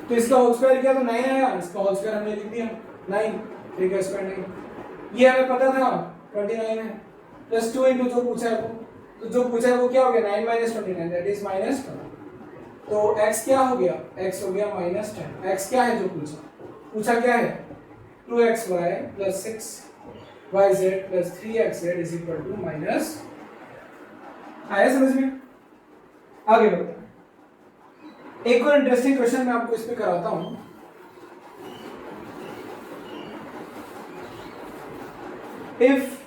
तो इसका होल स्क्वायर किया तो 9 आया, इसका होल स्क्वायर हमने लिख दिया 9, ठीक है, स्क्वायर नहीं, ये हमें पता था 29 है, प्लस 2 इंटू जो पूछा है वो, तो जो पूछा है वो क्या हो गया 9 माइनस 29 दैट इज माइनस 10। तो x क्या हो गया, x हो गया माइनस 10। x क्या है जो पूछा क्या है 2xy plus 6yz plus 3xz is equal to minus. आया समझ में? आगे बढ़ते हैं। एक और इंटरेस्टिंग क्वेश्चन मैं आपको इस पे कराता हूं। if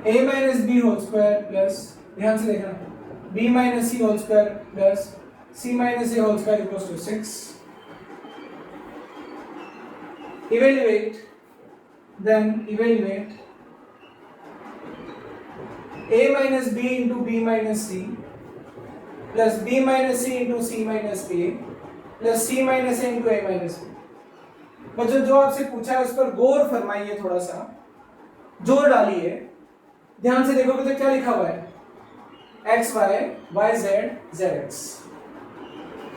a minus b whole square plus, ध्यान से देखना, b minus c whole square plus c minus a whole square equals to 6, evaluate a minus b into b minus c plus b minus c into c minus a plus c minus a into a minus b। बच्चों जो आपसे पूछा है उस पर गौर फरमाइए, थोड़ा सा जोर डालिए, ध्यान से देखोगे तो क्या लिखा हुआ है x y y z z x।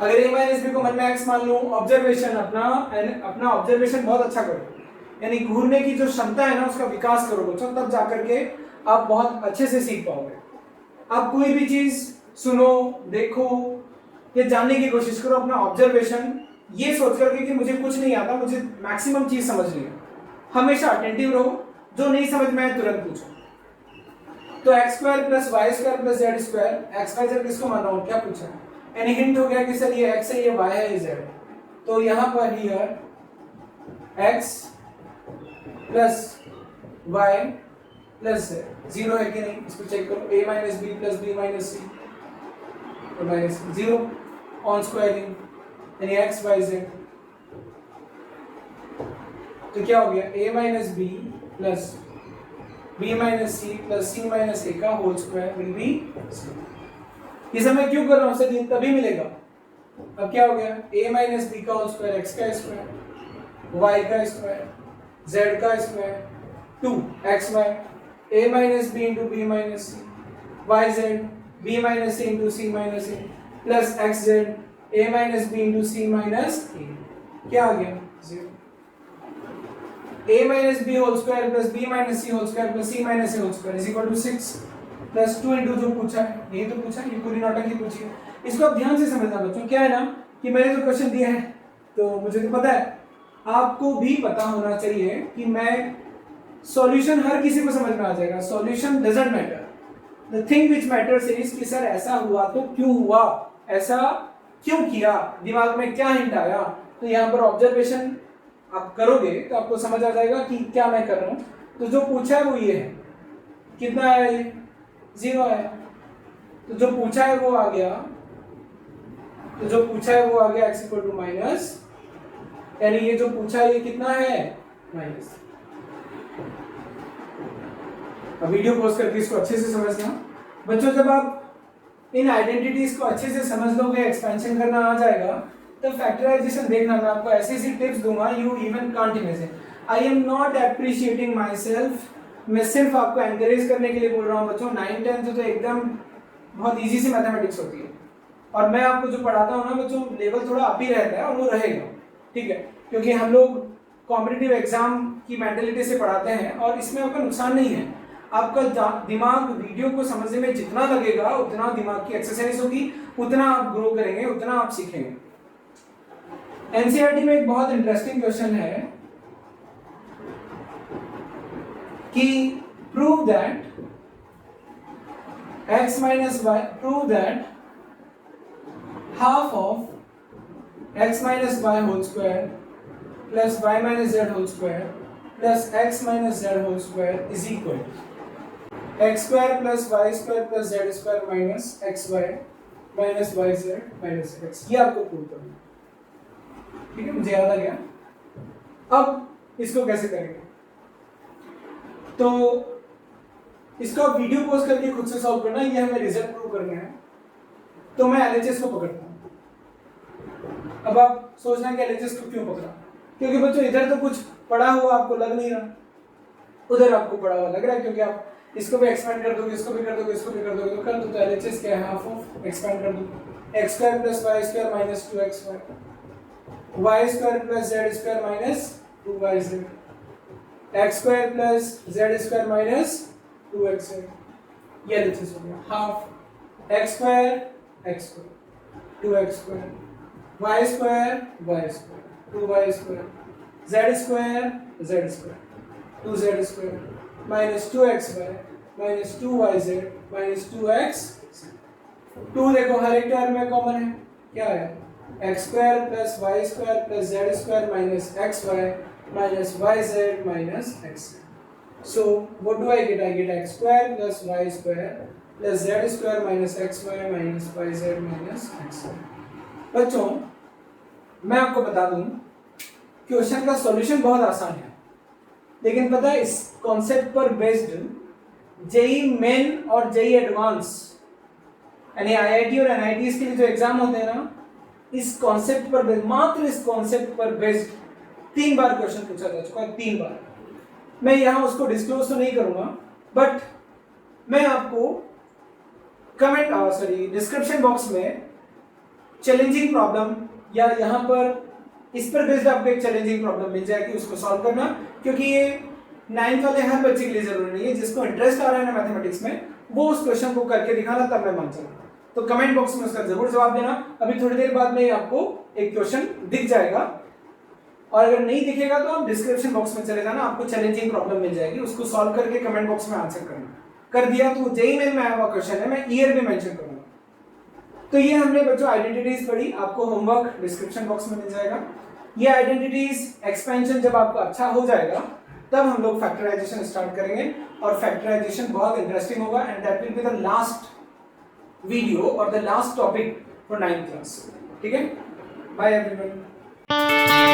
अगर a माइनस b को मन में x मान लूं, ऑब्जर्वेशन अपना ऑब्जर्वेशन बहुत अच्छा करो, यानी घूरने की जो क्षमता है ना उसका विकास करो बच्चों, तब जाकर के आप बहुत अच्छे से सीख पाओगे। आप कोई भी चीज सुनो, देखो या जानने की कोशिश करो, अपना ऑब्जर्वेशन ये सोच करके कि मुझे कुछ नहीं आता, मुझे मैक्सिमम चीज समझनी है, हमेशा अटेंटिव रहो, जो नहीं समझ में आए तुरंत पूछो। तो x square plus y square plus z square, x y z किसको मान रहा हूँ, क्या पूछा है, यानी हिंट हो गया कि सर ये एक्स है, ये वाई है, ये जेड है। तो यहां पर here x plus y plus z zero है कि नहीं, इसको चेक करो, a minus b plus b minus c तो माइनस जीरो ऑन स्क्वायरिंग, यानी एक्स वाई जेड। तो क्या हो गया, a minus b plus b minus c plus c minus a का whole square will be c. ये सब मैं क्यों कर रहा हूं सर, ये तभी मिलेगा। अब क्या हो गया, a माइनस बी का होल स्क्वायर एक्स का स्क्वायर y का स्क्वायर z का square 2 xy, a minus B into b minus c y z b minus c into c minus a plus x z a minus B into c minus a, क्या आ गया 0। a minus B whole square plus b minus c whole square plus c minus a whole square is equal to 6 plus 2 into जो पूछा है, यही तो पूछा है, ये पूरी नौटंकी पूछी है। इसको आप ध्यान से समझना बच्चों, क्या है ना कि मैंने जो क्वेश्चन दिया है तो मुझे तो पता है, आपको भी पता होना चाहिए कि मैं सॉल्यूशन हर किसी को समझ में आ जाएगा, solution doesn't matter, the thing which matters is कि सर ऐसा हुआ तो क्यों हुआ, ऐसा क्यों किया, दिमाग में क्या हिंट आया। तो यहाँ पर ऑब्जर्वेशन आप करोगे तो आपको समझ आ जाएगा कि क्या मैं कर रहा हूँ। तो जो पूछा है वो ये है, कितना आया, ये 0 आया, तो जो पूछा है वो आ गया, तो जो पूछा है वो आ गया x इक्वल टू माइनस, यानी ये जो पूछा है ये कितना है माइनस। अब वीडियो पॉज करके इसको अच्छे से समझना बच्चों, जब आप इन आइडेंटिटीज को अच्छे से समझ लोगे, एक्सपेंशन करना आ जाएगा, तो फैक्टराइजेशन देखना, मैं आपको ऐसी ऐसी टिप्स दूंगा you even can't imagine. I am not appreciating my self, मैं सिर्फ आपको एनकरेज करने के लिए बोल रहा हूँ बच्चों। 9th 10th तो एकदम बहुत इजी सी मैथमेटिक्स होती है, और मैं आपको जो पढ़ाता हूँ ना बच्चों, लेवल थोड़ा अप ही रहता है और वो रहेगा, ठीक है, क्योंकि हम लोग कॉम्पिटिटिव एग्जाम की मेंटेलिटी से पढ़ाते हैं और इसमें आपका नुकसान नहीं है। आपका दिमाग वीडियो को समझने में जितना लगेगा उतना दिमाग की एक्सरसाइज होगी, उतना आप ग्रो करेंगे, उतना आप सीखेंगे। एनसीईआरटी में एक बहुत इंटरेस्टिंग क्वेश्चन है कि prove that x minus y, prove that half of x minus y whole square plus y minus z whole square plus x minus z whole square is equal to x square plus y square plus z square minus xy minus yz minus x। ये आपको प्रूव करना, ठीक है, मुझे याद आ गया। अब इसको कैसे करेंगे, तो इसको वीडियो पोस्ट करके खुद से सॉल्व करना, ये हमें रिजल्ट प्रूव करना है। तो मैं एलएचएस को पकड़ता हूं। अब आप सोचना कि एलएचएस को क्यों पकड़ा, क्योंकि बच्चों इधर तो कुछ पड़ा हुआ आपको लग नहीं रहा, उधर आपको पड़ा हुआ लग रहा है, क्योंकि आप इसको भी एक्सपेंड कर दोगे, इसको भी कर दोगे, इसको भी कर दोगे, तो कर दो। तो एलएचएस क्या है, हाफ ऑफ एक्सपेंड कर दो, x square plus y square minus 2xy, y square plus z square minus 2yz, x square plus z square minus 2x है, ये एलएचएस हो गया। Half x square x square 2x square y square y square 2y square z square z square 2z square minus 2xy minus 2yz minus 2x। 2 देखो हर एक टर्म में कॉमन है, क्या है, x square plus y square plus z square minus xy minus yz minus x। So what do I get? I get x square plus y square plus z square minus xy minus yz minus x। बच्चों मैं आपको बता दूं क्वेश्चन का सॉल्यूशन बहुत आसान है, लेकिन पता है इस कॉन्सेप्ट पर बेस्ड जेई मेन और जेई एडवांस यानी आईआईटी और एनआईटीज के लिए जो एग्जाम होते हैं ना, इस कॉन्सेप्ट पर बेस्ड, मात्र इस कॉन्सेप्ट पर बेस्ड 3 बार क्वेश्चन पूछा जा चुका है, 3 बार। मैं यहां उसको डिस्क्लोज तो नहीं करूंगा, बट मैं आपको डिस्क्रिप्शन बॉक्स में चैलेंजिंग प्रॉब्लम या यहां पर इस पर बेस्ड आपको एक चैलेंजिंग प्रॉब्लम मिल जाएगी, उसको सॉल्व करना, क्योंकि ये 9th वाले हर बच्चे के लिए जरूरी नहीं है। जिसको इंटरेस्ट आ रहा है ना मैथमेटिक्स में, वो उस क्वेश्चन को करके दिखाना, तब मैं मान जाऊंगा। तो कमेंट बॉक्स में उसका जरूर जवाब देना। अभी थोड़ी देर बाद में आपको एक क्वेश्चन दिख जाएगा, और अगर नहीं दिखेगा तो आप डिस्क्रिप्शन बॉक्स में चले जाना, आपको चैलेंजिंग प्रॉब्लम मिल जाएगी, उसको सॉल्व करके कमेंट बॉक्स में आंसर करना। कर दिया तो जेईई मेन में आया हुआ क्वेश्चन है, मैं ईयर भी मेंशन करूंगा। तो ये हमने बच्चों आइडेंटिटीज पढ़ी, आपको होमवर्क डिस्क्रिप्शन बॉक्स में मिल जाएगा। ये आइडेंटिटीज एक्सपेंशन जब आपको अच्छा हो जाएगा तब हम लोग फैक्टराइजेशन स्टार्ट करेंगे, और फैक्टराइजेशन बहुत इंटरेस्टिंग होगा, and that will be the last video और the last topic for 9th class. ठीक है, बाय एवरीवन।